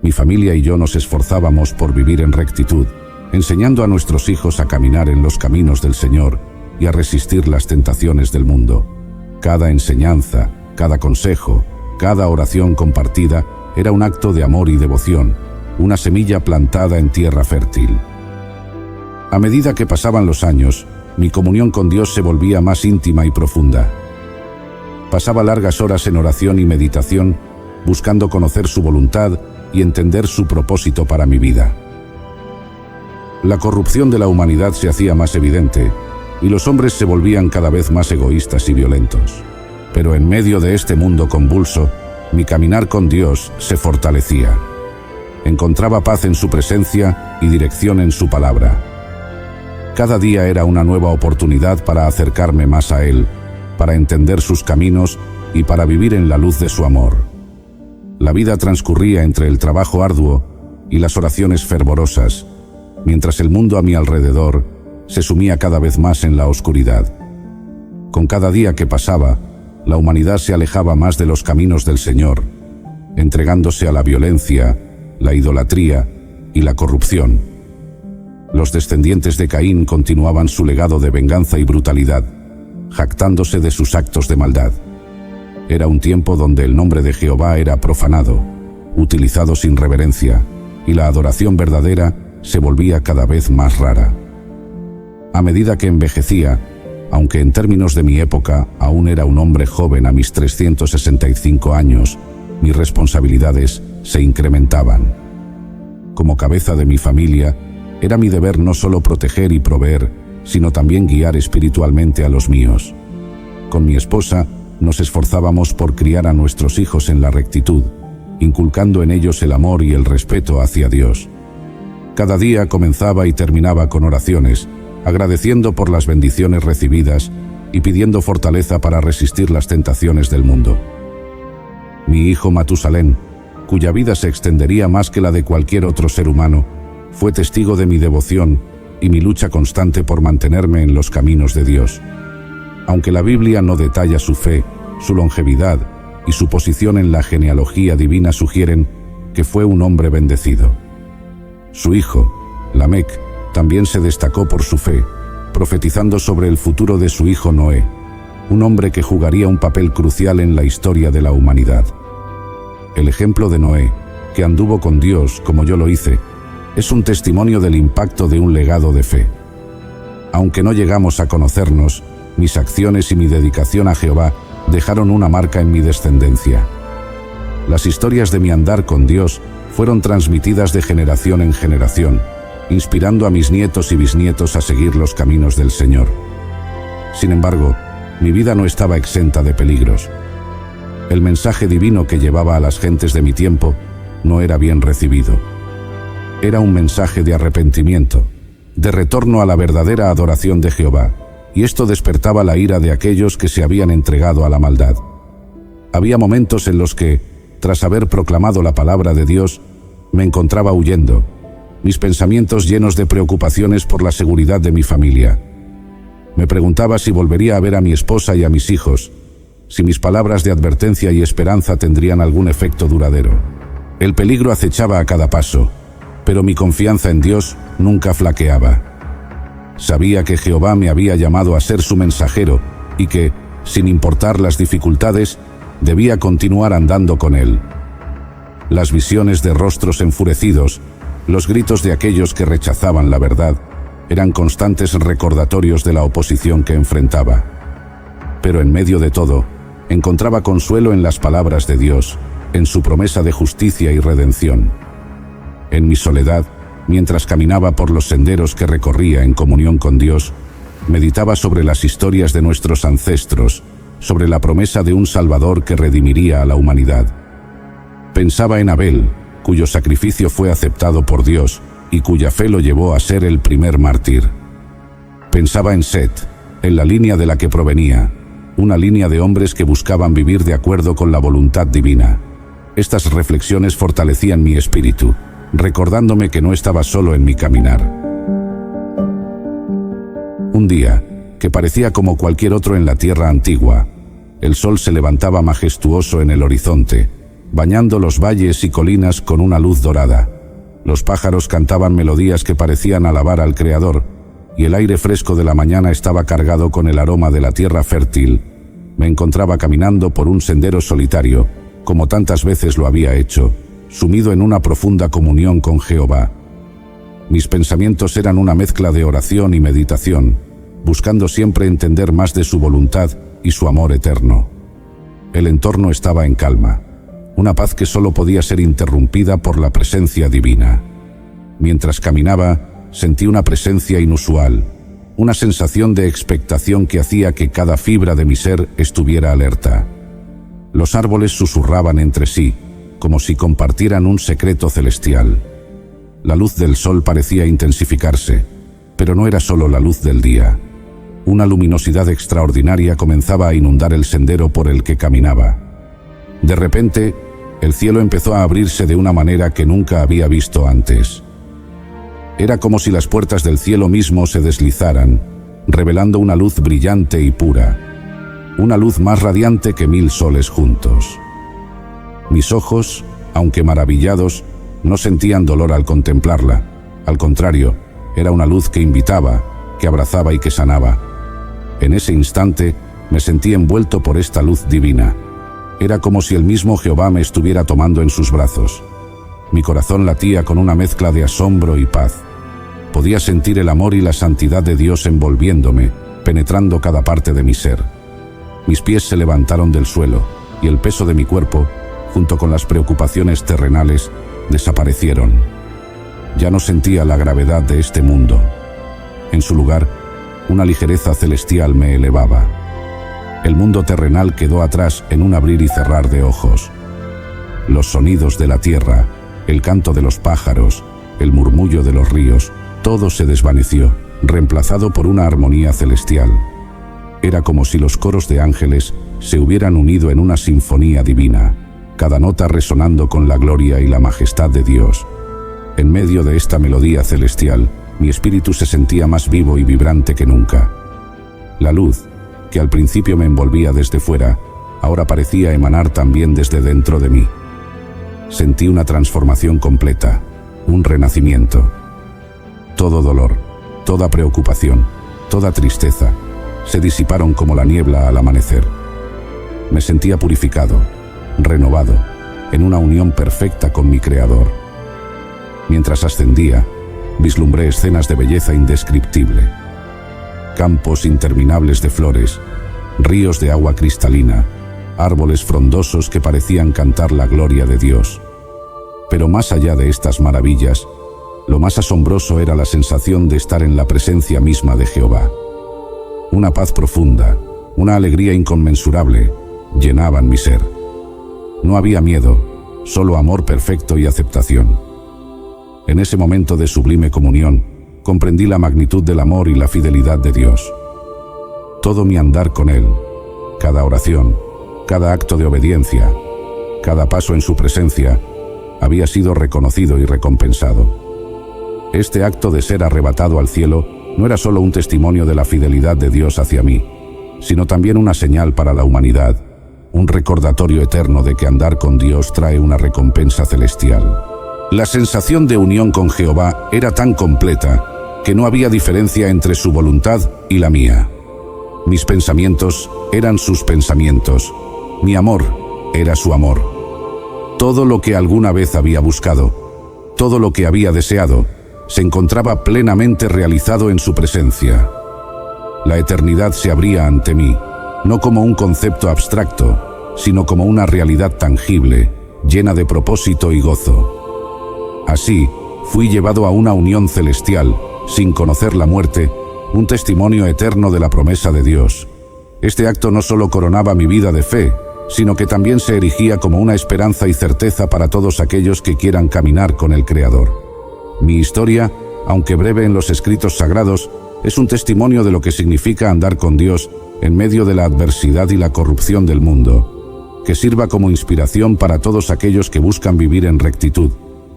Mi familia y yo nos esforzábamos por vivir en rectitud, enseñando a nuestros hijos a caminar en los caminos del Señor y a resistir las tentaciones del mundo. Cada enseñanza, cada consejo, cada oración compartida era un acto de amor y devoción, una semilla plantada en tierra fértil. A medida que pasaban los años, mi comunión con Dios se volvía más íntima y profunda. Pasaba largas horas en oración y meditación, buscando conocer su voluntad y entender su propósito para mi vida. La corrupción de la humanidad se hacía más evidente, y los hombres se volvían cada vez más egoístas y violentos. Pero en medio de este mundo convulso, mi caminar con Dios se fortalecía. Encontraba paz en su presencia y dirección en su palabra. Cada día era una nueva oportunidad para acercarme más a Él, para entender sus caminos y para vivir en la luz de su amor. La vida transcurría entre el trabajo arduo y las oraciones fervorosas, mientras el mundo a mi alrededor se sumía cada vez más en la oscuridad. Con cada día que pasaba, la humanidad se alejaba más de los caminos del Señor, entregándose a la violencia, la idolatría y la corrupción. Los descendientes de Caín continuaban su legado de venganza y brutalidad, jactándose de sus actos de maldad. Era un tiempo donde el nombre de Jehová era profanado, utilizado sin reverencia, y la adoración verdadera se volvía cada vez más rara. A medida que envejecía, aunque en términos de mi época aún era un hombre joven a mis 365 años, mis responsabilidades se incrementaban. Como cabeza de mi familia, era mi deber no solo proteger y proveer, sino también guiar espiritualmente a los míos. Con mi esposa, nos esforzábamos por criar a nuestros hijos en la rectitud, inculcando en ellos el amor y el respeto hacia Dios. Cada día comenzaba y terminaba con oraciones, agradeciendo por las bendiciones recibidas y pidiendo fortaleza para resistir las tentaciones del mundo. Mi hijo Matusalén, cuya vida se extendería más que la de cualquier otro ser humano, fue testigo de mi devoción y mi lucha constante por mantenerme en los caminos de Dios. Aunque la Biblia no detalla su fe, su longevidad y su posición en la genealogía divina sugieren que fue un hombre bendecido. Su hijo, Lamec, también se destacó por su fe, profetizando sobre el futuro de su hijo Noé, un hombre que jugaría un papel crucial en la historia de la humanidad. El ejemplo de Noé, que anduvo con Dios como yo lo hice, es un testimonio del impacto de un legado de fe. Aunque no llegamos a conocernos, mis acciones y mi dedicación a Jehová dejaron una marca en mi descendencia. Las historias de mi andar con Dios fueron transmitidas de generación en generación, inspirando a mis nietos y bisnietos a seguir los caminos del Señor. Sin embargo, mi vida no estaba exenta de peligros. El mensaje divino que llevaba a las gentes de mi tiempo no era bien recibido. Era un mensaje de arrepentimiento, de retorno a la verdadera adoración de Jehová, y esto despertaba la ira de aquellos que se habían entregado a la maldad. Había momentos en los que, tras haber proclamado la palabra de Dios, me encontraba huyendo, mis pensamientos llenos de preocupaciones por la seguridad de mi familia. Me preguntaba si volvería a ver a mi esposa y a mis hijos, si mis palabras de advertencia y esperanza tendrían algún efecto duradero. El peligro acechaba a cada paso, pero mi confianza en Dios nunca flaqueaba. Sabía que Jehová me había llamado a ser su mensajero y que, sin importar las dificultades, debía continuar andando con Él. Las visiones de rostros enfurecidos, los gritos de aquellos que rechazaban la verdad, eran constantes recordatorios de la oposición que enfrentaba. Pero en medio de todo, encontraba consuelo en las palabras de Dios, en su promesa de justicia y redención. En mi soledad, mientras caminaba por los senderos que recorría en comunión con Dios, meditaba sobre las historias de nuestros ancestros, sobre la promesa de un Salvador que redimiría a la humanidad. Pensaba en Abel, cuyo sacrificio fue aceptado por Dios y cuya fe lo llevó a ser el primer mártir. Pensaba en Set, en la línea de la que provenía, una línea de hombres que buscaban vivir de acuerdo con la voluntad divina. Estas reflexiones fortalecían mi espíritu, recordándome que no estaba solo en mi caminar. Un día, que parecía como cualquier otro en la tierra antigua, el sol se levantaba majestuoso en el horizonte, bañando los valles y colinas con una luz dorada. Los pájaros cantaban melodías que parecían alabar al Creador, y el aire fresco de la mañana estaba cargado con el aroma de la tierra fértil. Me encontraba caminando por un sendero solitario, como tantas veces lo había hecho, sumido en una profunda comunión con Jehová. Mis pensamientos eran una mezcla de oración y meditación, buscando siempre entender más de su voluntad y su amor eterno. El entorno estaba en calma, una paz que solo podía ser interrumpida por la presencia divina. Mientras caminaba, sentí una presencia inusual, una sensación de expectación que hacía que cada fibra de mi ser estuviera alerta. Los árboles susurraban entre sí, como si compartieran un secreto celestial. La luz del sol parecía intensificarse, pero no era solo la luz del día. Una luminosidad extraordinaria comenzaba a inundar el sendero por el que caminaba. De repente, el cielo empezó a abrirse de una manera que nunca había visto antes. Era como si las puertas del cielo mismo se deslizaran, revelando una luz brillante y pura, una luz más radiante que 1000 soles juntos. Mis ojos, aunque maravillados, no sentían dolor al contemplarla. Al contrario, era una luz que invitaba, que abrazaba y que sanaba. En ese instante, me sentí envuelto por esta luz divina. Era como si el mismo Jehová me estuviera tomando en sus brazos. Mi corazón latía con una mezcla de asombro y paz. Podía sentir el amor y la santidad de Dios envolviéndome, penetrando cada parte de mi ser. Mis pies se levantaron del suelo, y el peso de mi cuerpo, junto con las preocupaciones terrenales, desaparecieron. Ya no sentía la gravedad de este mundo. En su lugar, una ligereza celestial me elevaba. El mundo terrenal quedó atrás en un abrir y cerrar de ojos. Los sonidos de la tierra, el canto de los pájaros, el murmullo de los ríos, todo se desvaneció, reemplazado por una armonía celestial. Era como si los coros de ángeles se hubieran unido en una sinfonía divina, cada nota resonando con la gloria y la majestad de Dios. En medio de esta melodía celestial, mi espíritu se sentía más vivo y vibrante que nunca. La luz, que al principio me envolvía desde fuera, ahora parecía emanar también desde dentro de mí. Sentí una transformación completa, un renacimiento. Todo dolor, toda preocupación, toda tristeza, se disiparon como la niebla al amanecer. Me sentía purificado, renovado, en una unión perfecta con mi Creador. Mientras ascendía, vislumbré escenas de belleza indescriptible. Campos interminables de flores, ríos de agua cristalina, árboles frondosos que parecían cantar la gloria de Dios. Pero más allá de estas maravillas, lo más asombroso era la sensación de estar en la presencia misma de Jehová. Una paz profunda, una alegría inconmensurable, llenaban mi ser. No había miedo, solo amor perfecto y aceptación. En ese momento de sublime comunión, comprendí la magnitud del amor y la fidelidad de Dios. Todo mi andar con Él, cada oración, cada acto de obediencia, cada paso en su presencia, había sido reconocido y recompensado. Este acto de ser arrebatado al cielo no era solo un testimonio de la fidelidad de Dios hacia mí, sino también una señal para la humanidad, un recordatorio eterno de que andar con Dios trae una recompensa celestial. La sensación de unión con Jehová era tan completa que no había diferencia entre su voluntad y la mía. Mis pensamientos eran sus pensamientos, mi amor era su amor. Todo lo que alguna vez había buscado, todo lo que había deseado, se encontraba plenamente realizado en su presencia. La eternidad se abría ante mí, no como un concepto abstracto, sino como una realidad tangible, llena de propósito y gozo. Así, fui llevado a una unión celestial, sin conocer la muerte, un testimonio eterno de la promesa de Dios. Este acto no solo coronaba mi vida de fe, sino que también se erigía como una esperanza y certeza para todos aquellos que quieran caminar con el Creador. Mi historia, aunque breve en los escritos sagrados, es un testimonio de lo que significa andar con Dios en medio de la adversidad y la corrupción del mundo. Que sirva como inspiración para todos aquellos que buscan vivir en rectitud,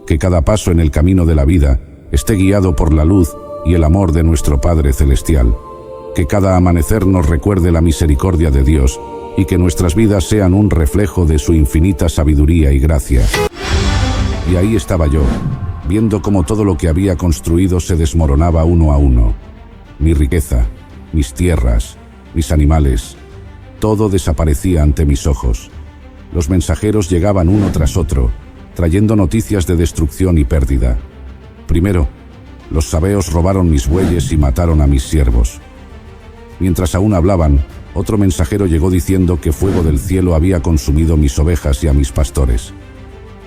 que cada paso en el camino de la vida esté guiado por la luz y el amor de nuestro Padre Celestial. Que cada amanecer nos recuerde la misericordia de Dios y que nuestras vidas sean un reflejo de su infinita sabiduría y gracia. Y ahí estaba yo, viendo cómo todo lo que había construido se desmoronaba uno a uno. Mi riqueza, mis tierras, mis animales, todo desaparecía ante mis ojos. Los mensajeros llegaban uno tras otro, trayendo noticias de destrucción y pérdida. Primero, los sabeos robaron mis bueyes y mataron a mis siervos. Mientras aún hablaban, otro mensajero llegó diciendo que fuego del cielo había consumido mis ovejas y a mis pastores.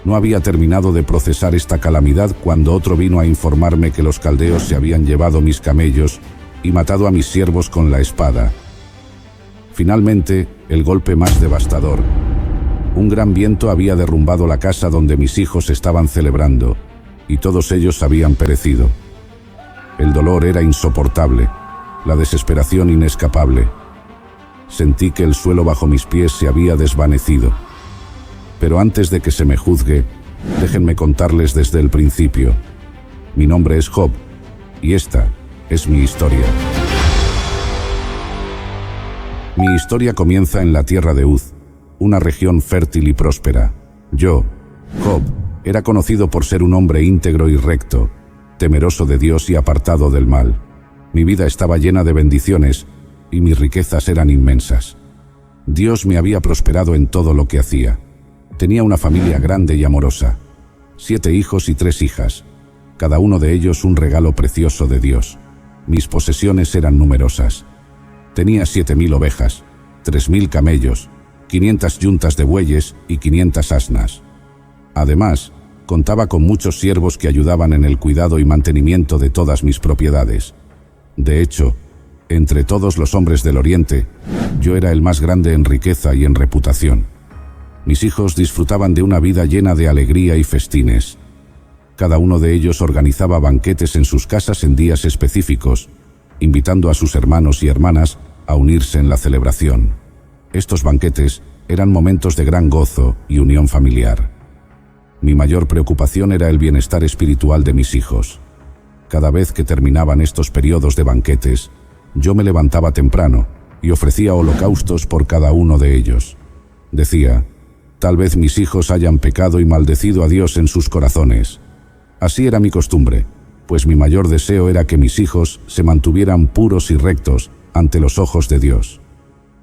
No había terminado de procesar esta calamidad cuando otro vino a informarme que los caldeos se habían llevado mis camellos y matado a mis siervos con la espada. Finalmente, el golpe más devastador. Un gran viento había derrumbado la casa donde mis hijos estaban celebrando, y todos ellos habían perecido. El dolor era insoportable, la desesperación inescapable. Sentí que el suelo bajo mis pies se había desvanecido. Pero antes de que se me juzgue, déjenme contarles desde el principio. Mi nombre es Job, y esta es mi historia. Mi historia comienza en la tierra de Uz, una región fértil y próspera. Yo, Job, era conocido por ser un hombre íntegro y recto, temeroso de Dios y apartado del mal. Mi vida estaba llena de bendiciones y mis riquezas eran inmensas. Dios me había prosperado en todo lo que hacía. Tenía una familia grande y amorosa, 7 hijos y 3 hijas, cada uno de ellos un regalo precioso de Dios. Mis posesiones eran numerosas. Tenía 7.000 ovejas, 3.000 camellos, 500 yuntas de bueyes y 500 asnas. Además, contaba con muchos siervos que ayudaban en el cuidado y mantenimiento de todas mis propiedades. De hecho, entre todos los hombres del Oriente, yo era el más grande en riqueza y en reputación. Mis hijos disfrutaban de una vida llena de alegría y festines. Cada uno de ellos organizaba banquetes en sus casas en días específicos, invitando a sus hermanos y hermanas a unirse en la celebración. Estos banquetes eran momentos de gran gozo y unión familiar. Mi mayor preocupación era el bienestar espiritual de mis hijos. Cada vez que terminaban estos periodos de banquetes, yo me levantaba temprano y ofrecía holocaustos por cada uno de ellos. Decía, tal vez mis hijos hayan pecado y maldecido a Dios en sus corazones. Así era mi costumbre, pues mi mayor deseo era que mis hijos se mantuvieran puros y rectos ante los ojos de Dios.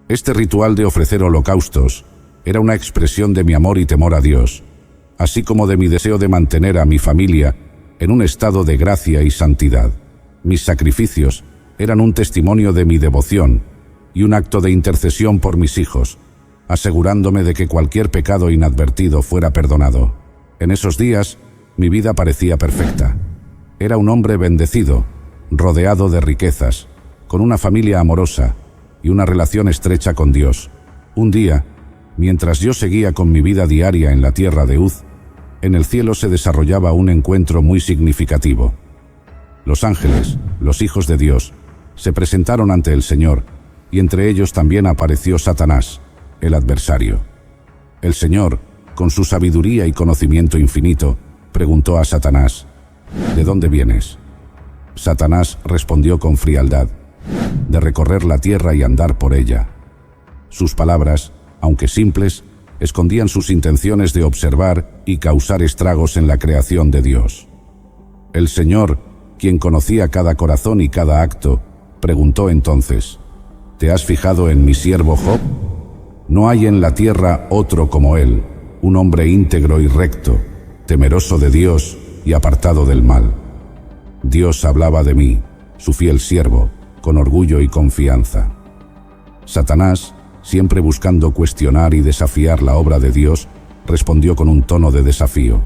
Este ritual de ofrecer holocaustos era una expresión de mi amor y temor a Dios, así como de mi deseo de mantener a mi familia en un estado de gracia y santidad. Mis sacrificios eran un testimonio de mi devoción y un acto de intercesión por mis hijos, asegurándome de que cualquier pecado inadvertido fuera perdonado. En esos días, mi vida parecía perfecta. Era un hombre bendecido, rodeado de riquezas, con una familia amorosa y una relación estrecha con Dios. Un día, mientras yo seguía con mi vida diaria en la tierra de Uz, en el cielo se desarrollaba un encuentro muy significativo. Los ángeles, los hijos de Dios, se presentaron ante el Señor, y entre ellos también apareció Satanás, el adversario. El Señor, con su sabiduría y conocimiento infinito, preguntó a Satanás, ¿de dónde vienes? Satanás respondió con frialdad, de recorrer la tierra y andar por ella. Sus palabras, aunque simples, escondían sus intenciones de observar y causar estragos en la creación de Dios. El Señor, quien conocía cada corazón y cada acto, preguntó entonces, ¿te has fijado en mi siervo Job? No hay en la tierra otro como él, un hombre íntegro y recto, temeroso de Dios y apartado del mal. Dios hablaba de mí, su fiel siervo, con orgullo y confianza. Satanás, siempre buscando cuestionar y desafiar la obra de Dios, respondió con un tono de desafío.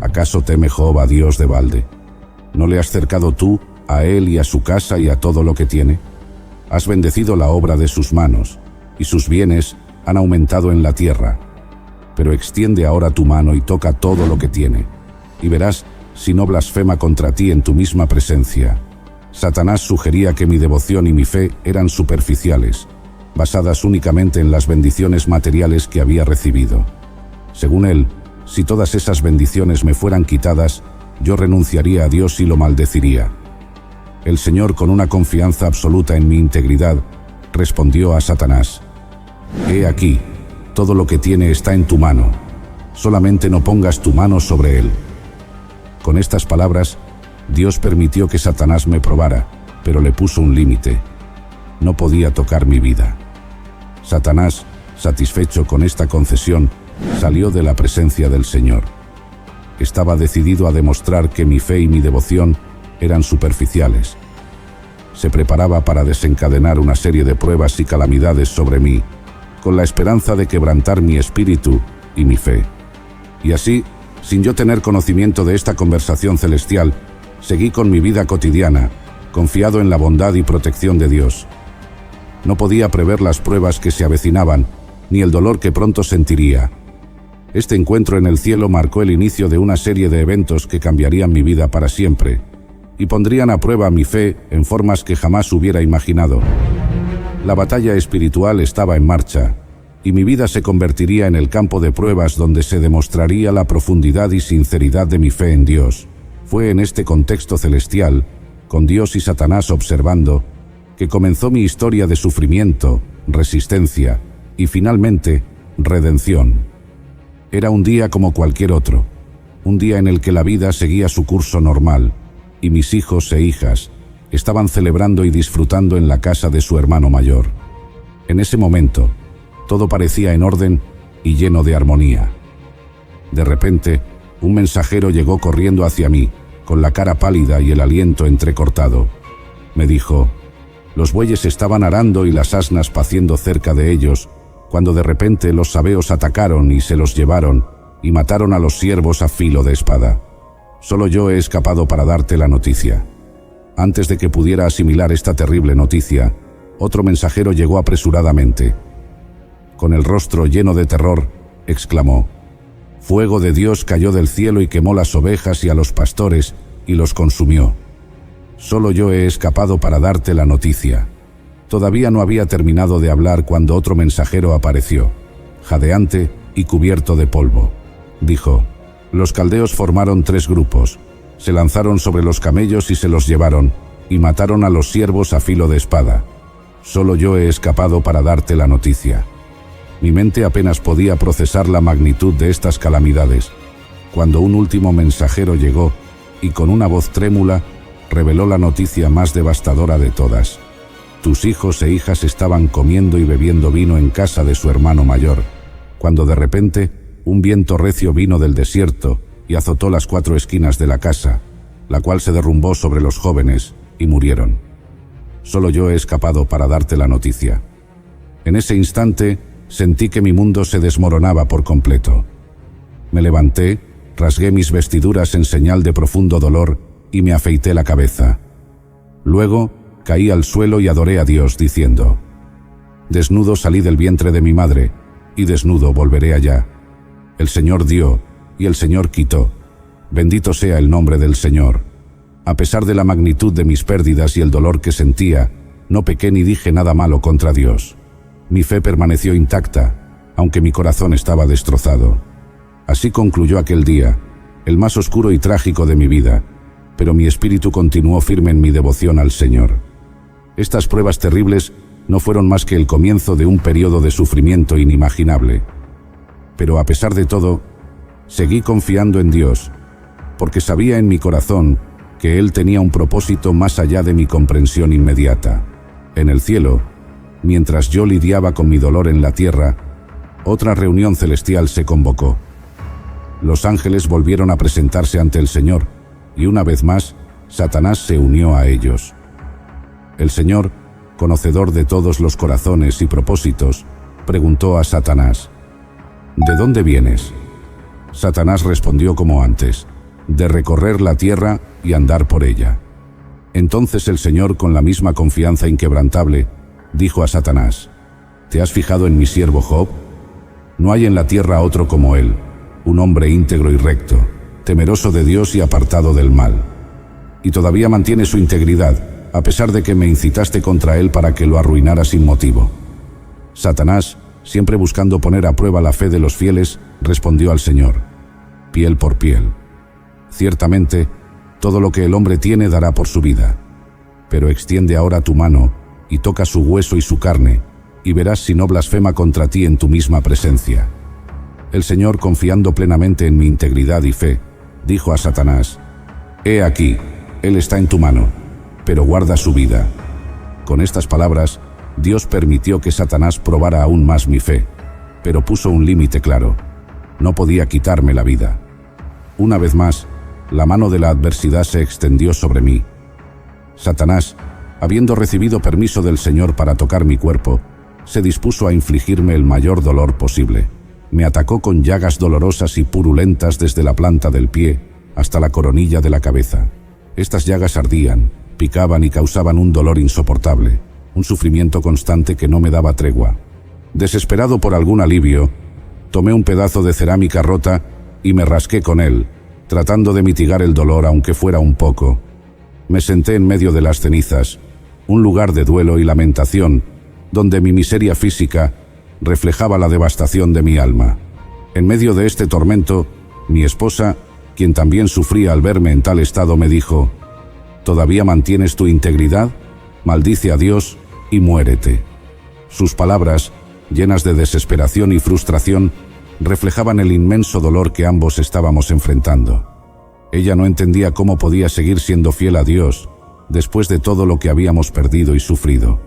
¿Acaso teme Job a Dios de balde? ¿No le has cercado tú a él y a su casa y a todo lo que tiene? Has bendecido la obra de sus manos, y sus bienes han aumentado en la tierra. Pero extiende ahora tu mano y toca todo lo que tiene, y verás si no blasfema contra ti en tu misma presencia. Satanás sugería que mi devoción y mi fe eran superficiales, basadas únicamente en las bendiciones materiales que había recibido. Según él, si todas esas bendiciones me fueran quitadas, yo renunciaría a Dios y lo maldeciría. El Señor, con una confianza absoluta en mi integridad, respondió a Satanás: «He aquí, todo lo que tiene está en tu mano, solamente no pongas tu mano sobre él». Con estas palabras, Dios permitió que Satanás me probara, pero le puso un límite. No podía tocar mi vida. Satanás, satisfecho con esta concesión, salió de la presencia del Señor. Estaba decidido a demostrar que mi fe y mi devoción eran superficiales. Se preparaba para desencadenar una serie de pruebas y calamidades sobre mí, con la esperanza de quebrantar mi espíritu y mi fe. Y así, sin yo tener conocimiento de esta conversación celestial, seguí con mi vida cotidiana, confiado en la bondad y protección de Dios. No podía prever las pruebas que se avecinaban, ni el dolor que pronto sentiría. Este encuentro en el cielo marcó el inicio de una serie de eventos que cambiarían mi vida para siempre, y pondrían a prueba mi fe en formas que jamás hubiera imaginado. La batalla espiritual estaba en marcha, y mi vida se convertiría en el campo de pruebas donde se demostraría la profundidad y sinceridad de mi fe en Dios. Fue en este contexto celestial, con Dios y Satanás observando, que comenzó mi historia de sufrimiento, resistencia y finalmente, redención. Era un día como cualquier otro, un día en el que la vida seguía su curso normal, y mis hijos e hijas estaban celebrando y disfrutando en la casa de su hermano mayor. En ese momento, todo parecía en orden y lleno de armonía. De repente, un mensajero llegó corriendo hacia mí, con la cara pálida y el aliento entrecortado. Me dijo: «Los bueyes estaban arando y las asnas paciendo cerca de ellos, cuando de repente los sabeos atacaron y se los llevaron, y mataron a los siervos a filo de espada. Solo yo he escapado para darte la noticia». Antes de que pudiera asimilar esta terrible noticia, otro mensajero llegó apresuradamente. Con el rostro lleno de terror, exclamó: «Fuego de Dios cayó del cielo y quemó las ovejas y a los pastores, y los consumió. Solo yo he escapado para darte la noticia». Todavía no había terminado de hablar cuando otro mensajero apareció, jadeante y cubierto de polvo. Dijo: «Los caldeos formaron 3 grupos, se lanzaron sobre los camellos y se los llevaron, y mataron a los siervos a filo de espada. Solo yo he escapado para darte la noticia». Mi mente apenas podía procesar la magnitud de estas calamidades, cuando un último mensajero llegó y con una voz trémula reveló la noticia más devastadora de todas. «Tus hijos e hijas estaban comiendo y bebiendo vino en casa de su hermano mayor, cuando de repente un viento recio vino del desierto y azotó las 4 esquinas de la casa, la cual se derrumbó sobre los jóvenes y murieron. Solo yo he escapado para darte la noticia». En ese instante sentí que mi mundo se desmoronaba por completo. Me levanté, rasgué mis vestiduras en señal de profundo dolor y me afeité la cabeza. Luego caí al suelo y adoré a Dios diciendo: «Desnudo salí del vientre de mi madre, y desnudo volveré allá. El Señor dio, y el Señor quitó. Bendito sea el nombre del Señor». A pesar de la magnitud de mis pérdidas y el dolor que sentía, no pequé ni dije nada malo contra Dios. Mi fe permaneció intacta, aunque mi corazón estaba destrozado. Así concluyó aquel día, el más oscuro y trágico de mi vida, pero mi espíritu continuó firme en mi devoción al Señor. Estas pruebas terribles no fueron más que el comienzo de un periodo de sufrimiento inimaginable. Pero a pesar de todo, seguí confiando en Dios, porque sabía en mi corazón que Él tenía un propósito más allá de mi comprensión inmediata. En el cielo, mientras yo lidiaba con mi dolor en la tierra, otra reunión celestial se convocó. Los ángeles volvieron a presentarse ante el Señor, y una vez más, Satanás se unió a ellos. El Señor, conocedor de todos los corazones y propósitos, preguntó a Satanás: «¿De dónde vienes?». Satanás respondió como antes: «De recorrer la tierra y andar por ella». Entonces el Señor, con la misma confianza inquebrantable, dijo a Satanás: «¿Te has fijado en mi siervo Job? No hay en la tierra otro como él, un hombre íntegro y recto, temeroso de Dios y apartado del mal. Y todavía mantiene su integridad, a pesar de que me incitaste contra él para que lo arruinara sin motivo». Satanás, siempre buscando poner a prueba la fe de los fieles, respondió al Señor: «Piel por piel. Ciertamente, todo lo que el hombre tiene dará por su vida. pero extiende ahora tu mano y toca su hueso y su carne, y verás si no blasfema contra ti en tu misma presencia. El Señor, confiando plenamente en mi integridad y fe, dijo a Satanás: He aquí, él está en tu mano, pero guarda su vida. Con estas palabras, Dios permitió que Satanás probara aún más mi fe, pero puso un límite claro: no podía quitarme la vida. Una vez más, la mano de la adversidad se extendió sobre mí. Satanás, habiendo recibido permiso del Señor para tocar mi cuerpo, se dispuso a infligirme el mayor dolor posible. Me atacó con llagas dolorosas y purulentas desde la planta del pie hasta la coronilla de la cabeza. Estas llagas ardían, picaban y causaban un dolor insoportable, un sufrimiento constante que no me daba tregua. Desesperado por algún alivio, tomé un pedazo de cerámica rota y me rasqué con él, tratando de mitigar el dolor aunque fuera un poco. Me senté en medio de las cenizas, un lugar de duelo y lamentación, donde mi miseria física reflejaba la devastación de mi alma. En medio de este tormento, mi esposa, quien también sufría al verme en tal estado, me dijo: ¿Todavía mantienes tu integridad? Maldice a Dios y muérete. Sus palabras, llenas de desesperación y frustración, reflejaban el inmenso dolor que ambos estábamos enfrentando. Ella no entendía cómo podía seguir siendo fiel a Dios después de todo lo que habíamos perdido y sufrido.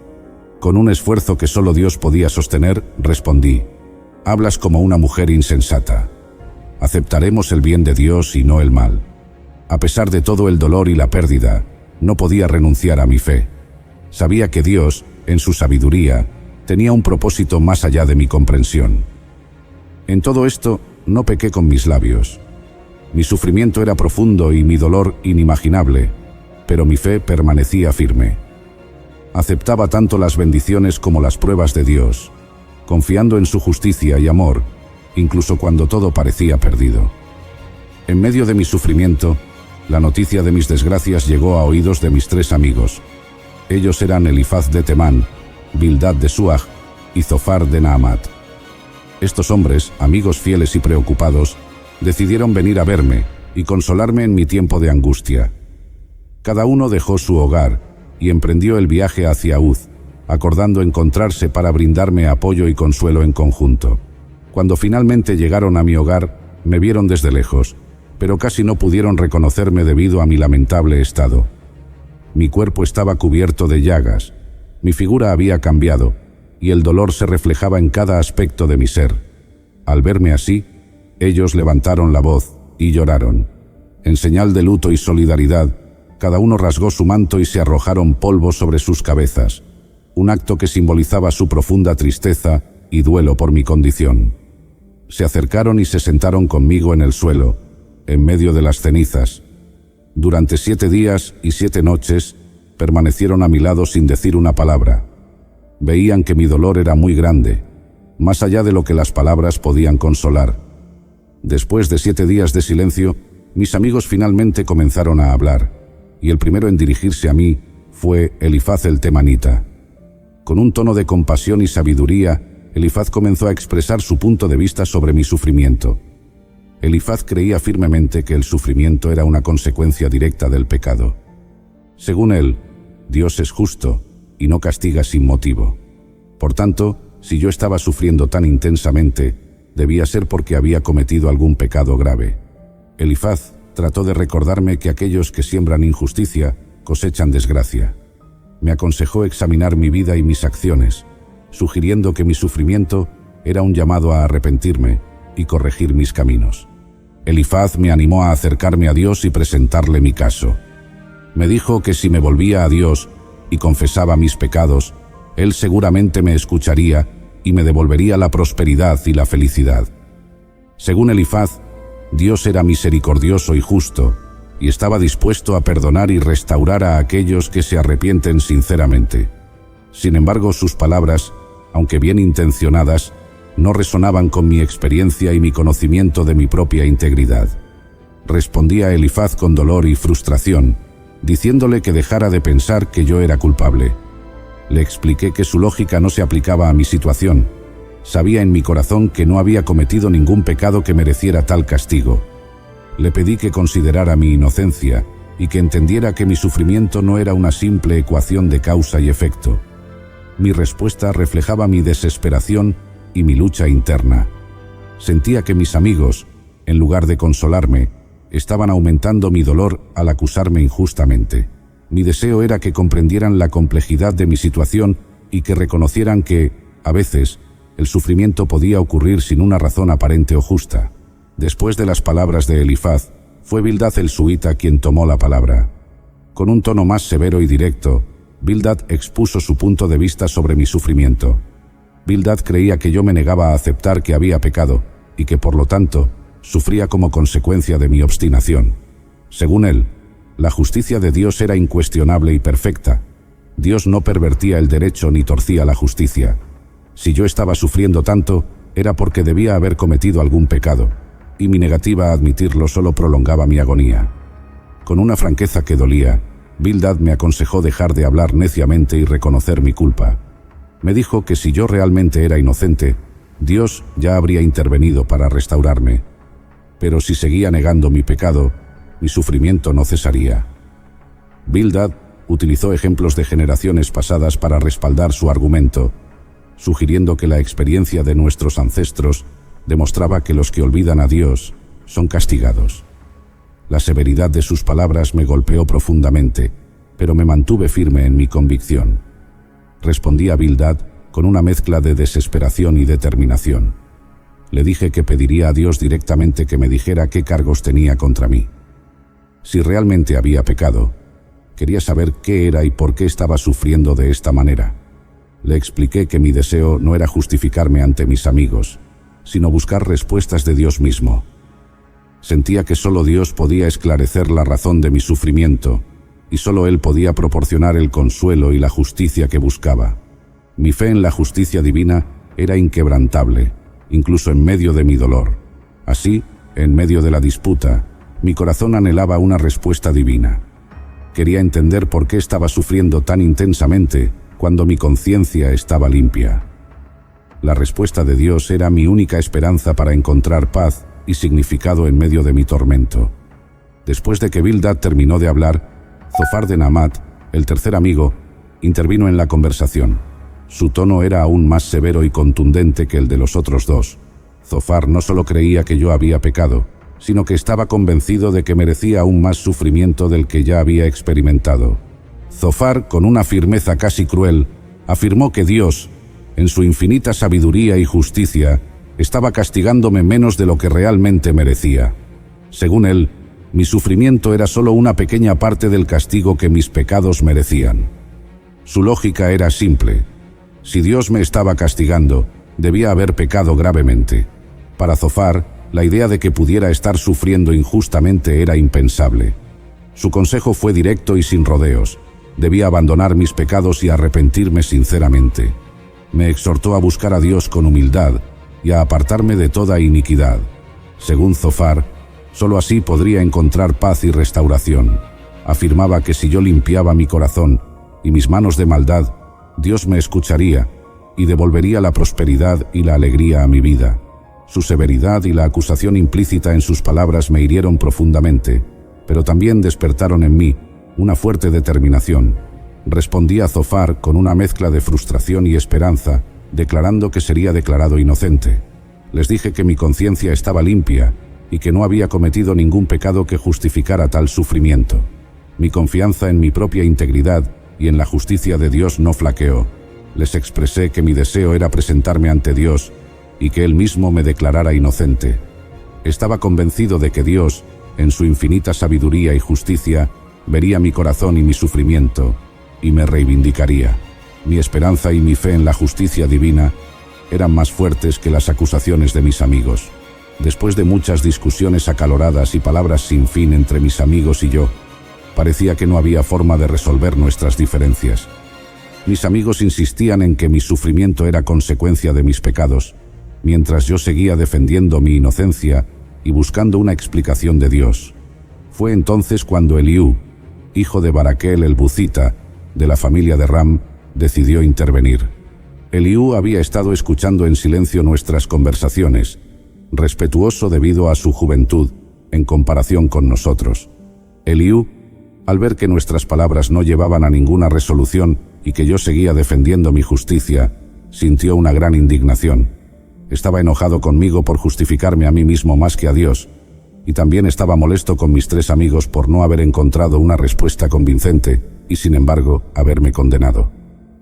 Con un esfuerzo que solo Dios podía sostener, respondí: Hablas como una mujer insensata. Aceptaremos el bien de Dios y no el mal. A pesar de todo el dolor y la pérdida, no podía renunciar a mi fe. Sabía que Dios, en su sabiduría, tenía un propósito más allá de mi comprensión. En todo esto, no pequé con mis labios. Mi sufrimiento era profundo y mi dolor inimaginable, pero mi fe permanecía firme. Aceptaba tanto las bendiciones como las pruebas de Dios, confiando en su justicia y amor, incluso cuando todo parecía perdido. En medio de mi sufrimiento, la noticia de mis desgracias llegó a oídos de mis 3 amigos. Ellos eran Elifaz de Temán, Bildad de Suaj y Zofar de Naamat. Estos hombres, amigos fieles y preocupados, decidieron venir a verme y consolarme en mi tiempo de angustia. Cada uno dejó su hogar y emprendió el viaje hacia Uz, acordando encontrarse para brindarme apoyo y consuelo en conjunto. Cuando finalmente llegaron a mi hogar, me vieron desde lejos, pero casi no pudieron reconocerme debido a mi lamentable estado. Mi cuerpo estaba cubierto de llagas, mi figura había cambiado, y el dolor se reflejaba en cada aspecto de mi ser. Al verme así, ellos levantaron la voz y lloraron. En señal de luto y solidaridad, cada uno rasgó su manto y se arrojaron polvo sobre sus cabezas, un acto que simbolizaba su profunda tristeza y duelo por mi condición. Se acercaron y se sentaron conmigo en el suelo, en medio de las cenizas. Durante 7 días y 7 noches permanecieron a mi lado sin decir una palabra. Veían que mi dolor era muy grande, más allá de lo que las palabras podían consolar. Después de 7 días de silencio, mis amigos finalmente comenzaron a hablar, y el primero en dirigirse a mí fue Elifaz el temanita. Con un tono de compasión y sabiduría, Elifaz comenzó a expresar su punto de vista sobre mi sufrimiento. Elifaz creía firmemente que el sufrimiento era una consecuencia directa del pecado. Según él, Dios es justo y no castiga sin motivo. Por tanto, si yo estaba sufriendo tan intensamente, debía ser porque había cometido algún pecado grave. Elifaz trató de recordarme que aquellos que siembran injusticia cosechan desgracia. Me aconsejó examinar mi vida y mis acciones, sugiriendo que mi sufrimiento era un llamado a arrepentirme y corregir mis caminos. Elifaz me animó a acercarme a Dios y presentarle mi caso. Me dijo que si me volvía a Dios y confesaba mis pecados, Él seguramente me escucharía y me devolvería la prosperidad y la felicidad. Según Elifaz, Dios era misericordioso y justo, y estaba dispuesto a perdonar y restaurar a aquellos que se arrepienten sinceramente. Sin embargo, sus palabras, aunque bien intencionadas, no resonaban con mi experiencia y mi conocimiento de mi propia integridad. Respondí a Elifaz con dolor y frustración, diciéndole que dejara de pensar que yo era culpable. Le expliqué que su lógica no se aplicaba a mi situación. Sabía en mi corazón que no había cometido ningún pecado que mereciera tal castigo. Le pedí que considerara mi inocencia y que entendiera que mi sufrimiento no era una simple ecuación de causa y efecto. Mi respuesta reflejaba mi desesperación y mi lucha interna. Sentía que mis amigos, en lugar de consolarme, estaban aumentando mi dolor al acusarme injustamente. Mi deseo era que comprendieran la complejidad de mi situación y que reconocieran que, a veces, el sufrimiento podía ocurrir sin una razón aparente o justa. Después de las palabras de Elifaz, fue Bildad el suita quien tomó la palabra. Con un tono más severo y directo, Bildad expuso su punto de vista sobre mi sufrimiento. Bildad creía que yo me negaba a aceptar que había pecado y que, por lo tanto, sufría como consecuencia de mi obstinación. Según él, la justicia de Dios era incuestionable y perfecta. Dios no pervertía el derecho ni torcía la justicia. Si yo estaba sufriendo tanto, era porque debía haber cometido algún pecado, y mi negativa a admitirlo solo prolongaba mi agonía. Con una franqueza que dolía, Bildad me aconsejó dejar de hablar neciamente y reconocer mi culpa. Me dijo que si yo realmente era inocente, Dios ya habría intervenido para restaurarme. Pero si seguía negando mi pecado, mi sufrimiento no cesaría. Bildad utilizó ejemplos de generaciones pasadas para respaldar su argumento, sugiriendo que la experiencia de nuestros ancestros demostraba que los que olvidan a Dios son castigados. La severidad de sus palabras me golpeó profundamente, pero me mantuve firme en mi convicción. Respondí a Bildad con una mezcla de desesperación y determinación. Le dije que pediría a Dios directamente que me dijera qué cargos tenía contra mí. Si realmente había pecado, quería saber qué era y por qué estaba sufriendo de esta manera. Le expliqué que mi deseo no era justificarme ante mis amigos, sino buscar respuestas de Dios mismo. Sentía que solo Dios podía esclarecer la razón de mi sufrimiento, y solo Él podía proporcionar el consuelo y la justicia que buscaba. Mi fe en la justicia divina era inquebrantable, incluso en medio de mi dolor. Así, en medio de la disputa, mi corazón anhelaba una respuesta divina. Quería entender por qué estaba sufriendo tan intensamente cuando mi conciencia estaba limpia. La respuesta de Dios era mi única esperanza para encontrar paz y significado en medio de mi tormento. Después de que Bildad terminó de hablar, Zofar de Naamat, el tercer amigo, intervino en la conversación. Su tono era aún más severo y contundente que el de los otros dos. Zofar no solo creía que yo había pecado, sino que estaba convencido de que merecía aún más sufrimiento del que ya había experimentado. Zofar, con una firmeza casi cruel, afirmó que Dios, en su infinita sabiduría y justicia, estaba castigándome menos de lo que realmente merecía. Según él, mi sufrimiento era solo una pequeña parte del castigo que mis pecados merecían. Su lógica era simple. Si Dios me estaba castigando, debía haber pecado gravemente. Para Zofar, la idea de que pudiera estar sufriendo injustamente era impensable. Su consejo fue directo y sin rodeos. Debía abandonar mis pecados y arrepentirme sinceramente. Me exhortó a buscar a Dios con humildad y a apartarme de toda iniquidad. Según Zofar, solo así podría encontrar paz y restauración. Afirmaba que si yo limpiaba mi corazón y mis manos de maldad, Dios me escucharía y devolvería la prosperidad y la alegría a mi vida. Su severidad y la acusación implícita en sus palabras me hirieron profundamente, pero también despertaron en mí una fuerte determinación. Respondí a Zofar con una mezcla de frustración y esperanza, declarando que sería declarado inocente. Les dije que mi conciencia estaba limpia y que no había cometido ningún pecado que justificara tal sufrimiento. Mi confianza en mi propia integridad y en la justicia de Dios no flaqueó. Les expresé que mi deseo era presentarme ante Dios y que Él mismo me declarara inocente. Estaba convencido de que Dios, en su infinita sabiduría y justicia, vería mi corazón y mi sufrimiento, y me reivindicaría. Mi esperanza y mi fe en la justicia divina eran más fuertes que las acusaciones de mis amigos. Después de muchas discusiones acaloradas y palabras sin fin entre mis amigos y yo, parecía que no había forma de resolver nuestras diferencias. Mis amigos insistían en que mi sufrimiento era consecuencia de mis pecados, mientras yo seguía defendiendo mi inocencia y buscando una explicación de Dios. Fue entonces cuando Eliú, hijo de Baraquel el Buzita, de la familia de Ram, decidió intervenir. Eliú había estado escuchando en silencio nuestras conversaciones, respetuoso debido a su juventud en comparación con nosotros. Eliú Al ver que nuestras palabras no llevaban a ninguna resolución y que yo seguía defendiendo mi justicia, sintió una gran indignación. Estaba enojado conmigo por justificarme a mí mismo más que a Dios, y también estaba molesto con mis 3 amigos por no haber encontrado una respuesta convincente y, sin embargo, haberme condenado.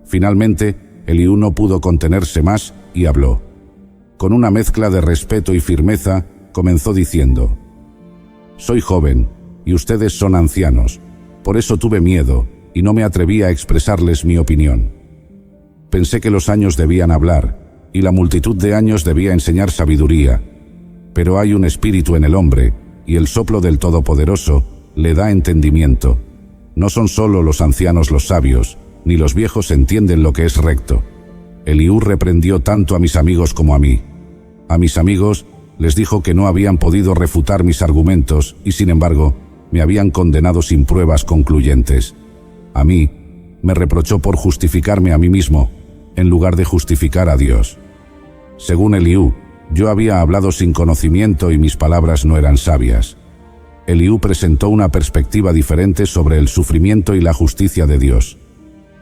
Finalmente, Eliú no pudo contenerse más y habló. Con una mezcla de respeto y firmeza, comenzó diciendo: «Soy joven, y ustedes son ancianos. Por eso tuve miedo, y no me atreví a expresarles mi opinión. Pensé que los años debían hablar, y la multitud de años debía enseñar sabiduría. Pero hay un espíritu en el hombre, y el soplo del Todopoderoso le da entendimiento. No son solo los ancianos los sabios, ni los viejos entienden lo que es recto». Eliú reprendió tanto a mis amigos como a mí. A mis amigos les dijo que no habían podido refutar mis argumentos y, sin embargo, me habían condenado sin pruebas concluyentes. A mí, me reprochó por justificarme a mí mismo, en lugar de justificar a Dios. Según Eliú, yo había hablado sin conocimiento y mis palabras no eran sabias. Eliú presentó una perspectiva diferente sobre el sufrimiento y la justicia de Dios.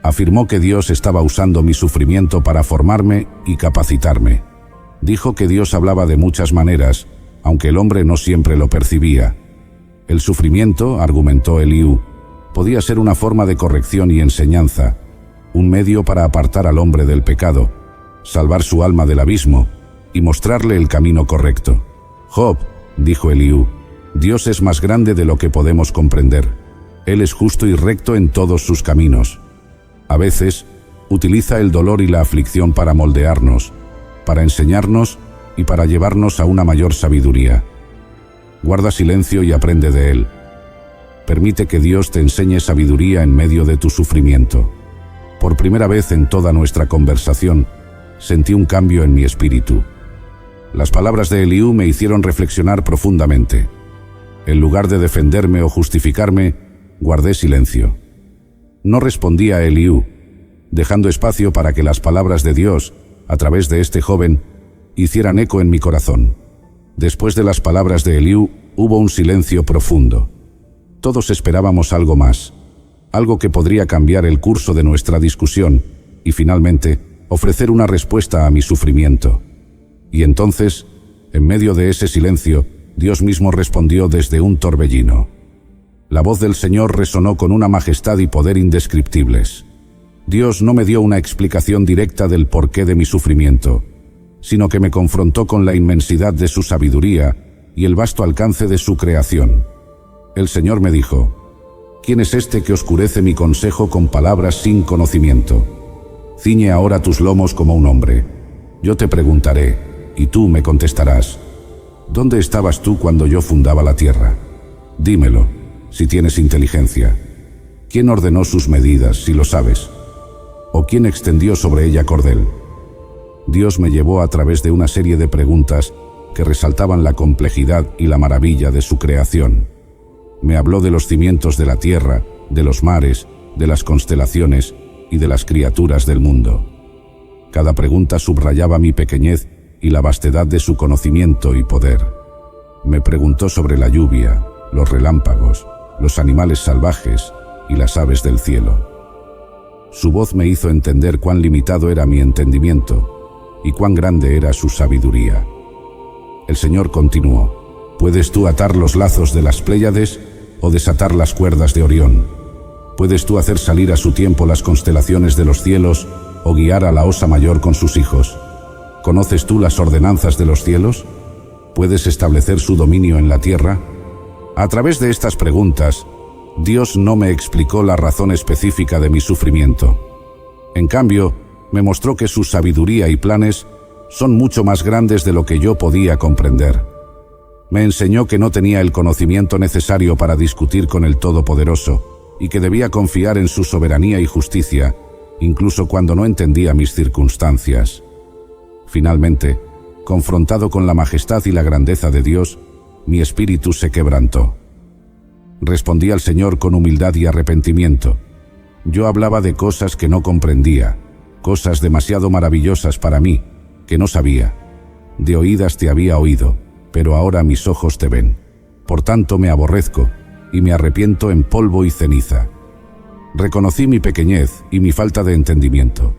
Afirmó que Dios estaba usando mi sufrimiento para formarme y capacitarme. Dijo que Dios hablaba de muchas maneras, aunque el hombre no siempre lo percibía. El sufrimiento, argumentó Eliú, podía ser una forma de corrección y enseñanza, un medio para apartar al hombre del pecado, salvar su alma del abismo y mostrarle el camino correcto. «Job», dijo Eliú, «Dios es más grande de lo que podemos comprender. Él es justo y recto en todos sus caminos. A veces, utiliza el dolor y la aflicción para moldearnos, para enseñarnos y para llevarnos a una mayor sabiduría. Guarda silencio y aprende de él. Permite que Dios te enseñe sabiduría en medio de tu sufrimiento». Por primera vez en toda nuestra conversación, sentí un cambio en mi espíritu. Las palabras de Eliú me hicieron reflexionar profundamente. En lugar de defenderme o justificarme, guardé silencio. No respondí a Eliú, dejando espacio para que las palabras de Dios, a través de este joven, hicieran eco en mi corazón. Después de las palabras de Eliú, hubo un silencio profundo. Todos esperábamos algo más, algo que podría cambiar el curso de nuestra discusión y, finalmente, ofrecer una respuesta a mi sufrimiento. Y entonces, en medio de ese silencio, Dios mismo respondió desde un torbellino. La voz del Señor resonó con una majestad y poder indescriptibles. Dios no me dio una explicación directa del porqué de mi sufrimiento, sino que me confrontó con la inmensidad de su sabiduría y el vasto alcance de su creación. El Señor me dijo: «¿Quién es este que oscurece mi consejo con palabras sin conocimiento? Ciñe ahora tus lomos como un hombre. Yo te preguntaré, y tú me contestarás. ¿Dónde estabas tú cuando yo fundaba la tierra? Dímelo, si tienes inteligencia. ¿Quién ordenó sus medidas, si lo sabes? ¿O quién extendió sobre ella cordel?». Dios me llevó a través de una serie de preguntas que resaltaban la complejidad y la maravilla de su creación. Me habló de los cimientos de la tierra, de los mares, de las constelaciones y de las criaturas del mundo. Cada pregunta subrayaba mi pequeñez y la vastedad de su conocimiento y poder. Me preguntó sobre la lluvia, los relámpagos, los animales salvajes y las aves del cielo. Su voz me hizo entender cuán limitado era mi entendimiento y cuán grande era su sabiduría. El Señor continuó: «¿Puedes tú atar los lazos de las Pléyades o desatar las cuerdas de Orión? ¿Puedes tú hacer salir a su tiempo las constelaciones de los cielos o guiar a la Osa Mayor con sus hijos? ¿Conoces tú las ordenanzas de los cielos? ¿Puedes establecer su dominio en la tierra?». A través de estas preguntas, Dios no me explicó la razón específica de mi sufrimiento. En cambio, me mostró que su sabiduría y planes son mucho más grandes de lo que yo podía comprender. Me enseñó que no tenía el conocimiento necesario para discutir con el Todopoderoso y que debía confiar en su soberanía y justicia, incluso cuando no entendía mis circunstancias. Finalmente, confrontado con la majestad y la grandeza de Dios, mi espíritu se quebrantó. Respondí al Señor con humildad y arrepentimiento. Yo hablaba de cosas que no comprendía, cosas demasiado maravillosas para mí, que no sabía. De oídas te había oído, pero ahora mis ojos te ven. Por tanto me aborrezco, y me arrepiento en polvo y ceniza. Reconocí mi pequeñez y mi falta de entendimiento.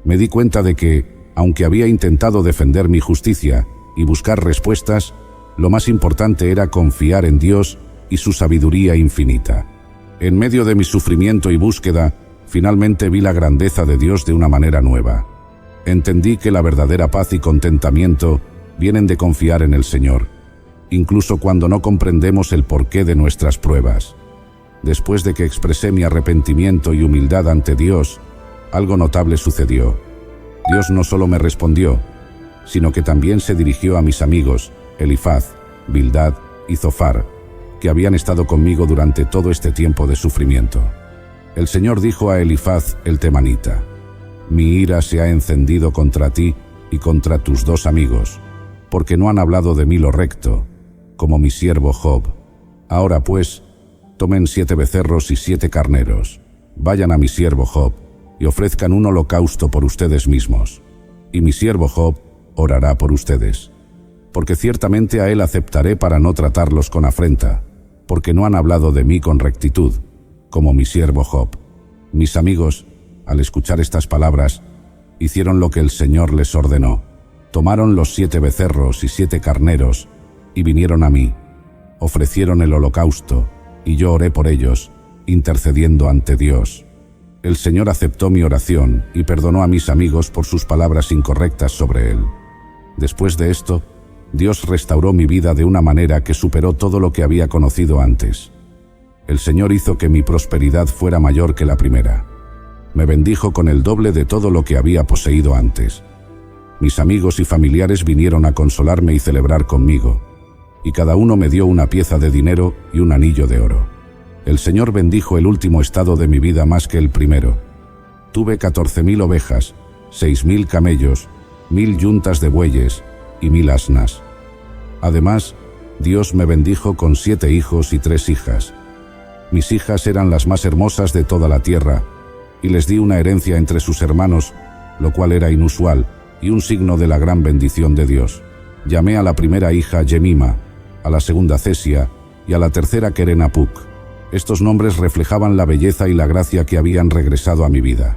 Me di cuenta de que, aunque había intentado defender mi justicia y buscar respuestas, lo más importante era confiar en Dios y su sabiduría infinita. En medio de mi sufrimiento y búsqueda, finalmente vi la grandeza de Dios de una manera nueva. Entendí que la verdadera paz y contentamiento vienen de confiar en el Señor, incluso cuando no comprendemos el porqué de nuestras pruebas. Después de que expresé mi arrepentimiento y humildad ante Dios, algo notable sucedió. Dios no solo me respondió, sino que también se dirigió a mis amigos, Elifaz, Bildad y Zofar, que habían estado conmigo durante todo este tiempo de sufrimiento. El Señor dijo a Elifaz el temanita: «Mi ira se ha encendido contra ti y contra tus dos amigos, porque no han hablado de mí lo recto, como mi siervo Job. Ahora pues, tomen 7 becerros y 7 carneros, vayan a mi siervo Job y ofrezcan un holocausto por ustedes mismos, y mi siervo Job orará por ustedes. Porque ciertamente a él aceptaré para no tratarlos con afrenta, porque no han hablado de mí con rectitud, como mi siervo Job». Mis amigos, al escuchar estas palabras, hicieron lo que el Señor les ordenó. Tomaron los 7 becerros y 7 carneros y vinieron a mí. Ofrecieron el holocausto y yo oré por ellos, intercediendo ante Dios. El Señor aceptó mi oración y perdonó a mis amigos por sus palabras incorrectas sobre él. Después de esto, Dios restauró mi vida de una manera que superó todo lo que había conocido antes. El Señor hizo que mi prosperidad fuera mayor que la primera. Me bendijo con el doble de todo lo que había poseído antes. Mis amigos y familiares vinieron a consolarme y celebrar conmigo, y cada uno me dio una pieza de dinero y un anillo de oro. El Señor bendijo el último estado de mi vida más que el primero. Tuve 14.000 ovejas, 6.000 camellos, 1.000 yuntas de bueyes y 1.000 asnas. Además, Dios me bendijo con 7 hijos y 3 hijas. Mis hijas eran las más hermosas de toda la tierra, y les di una herencia entre sus hermanos, lo cual era inusual y un signo de la gran bendición de Dios. Llamé a la primera hija Jemima, a la segunda Cesia y a la tercera Kerenapuk. Estos nombres reflejaban la belleza y la gracia que habían regresado a mi vida.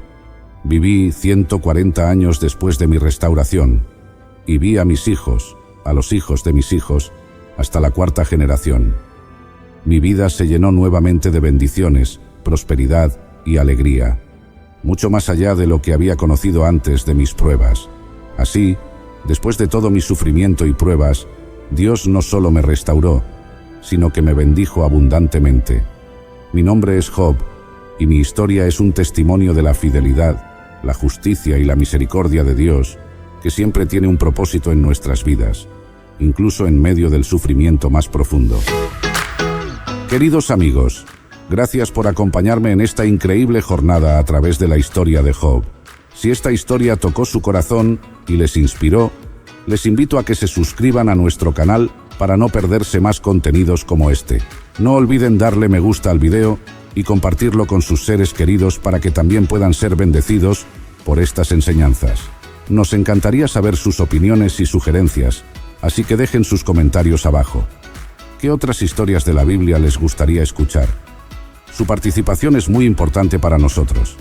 Viví 140 años después de mi restauración, y vi a mis hijos, a los hijos de mis hijos, hasta la 4ª generación. Mi vida se llenó nuevamente de bendiciones, prosperidad y alegría, mucho más allá de lo que había conocido antes de mis pruebas. Así, después de todo mi sufrimiento y pruebas, Dios no solo me restauró, sino que me bendijo abundantemente. Mi nombre es Job, y mi historia es un testimonio de la fidelidad, la justicia y la misericordia de Dios, que siempre tiene un propósito en nuestras vidas, incluso en medio del sufrimiento más profundo. Queridos amigos, gracias por acompañarme en esta increíble jornada a través de la historia de Job. Si esta historia tocó su corazón y les inspiró, les invito a que se suscriban a nuestro canal para no perderse más contenidos como este. No olviden darle me gusta al video y compartirlo con sus seres queridos para que también puedan ser bendecidos por estas enseñanzas. Nos encantaría saber sus opiniones y sugerencias, así que dejen sus comentarios abajo. ¿Qué otras historias de la Biblia les gustaría escuchar? Su participación es muy importante para nosotros.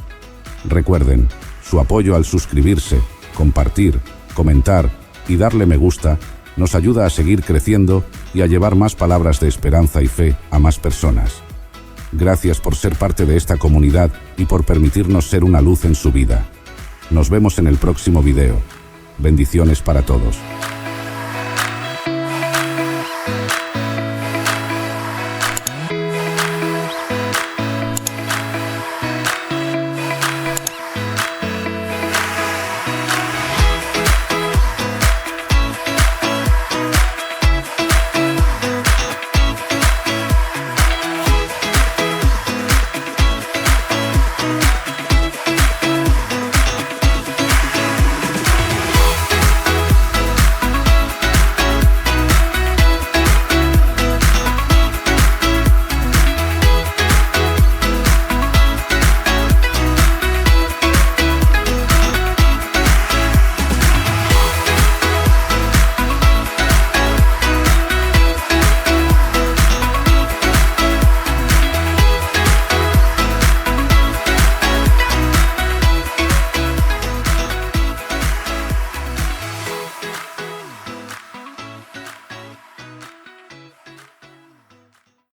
Recuerden, su apoyo al suscribirse, compartir, comentar y darle me gusta nos ayuda a seguir creciendo y a llevar más palabras de esperanza y fe a más personas. Gracias por ser parte de esta comunidad y por permitirnos ser una luz en su vida. Nos vemos en el próximo video. Bendiciones para todos.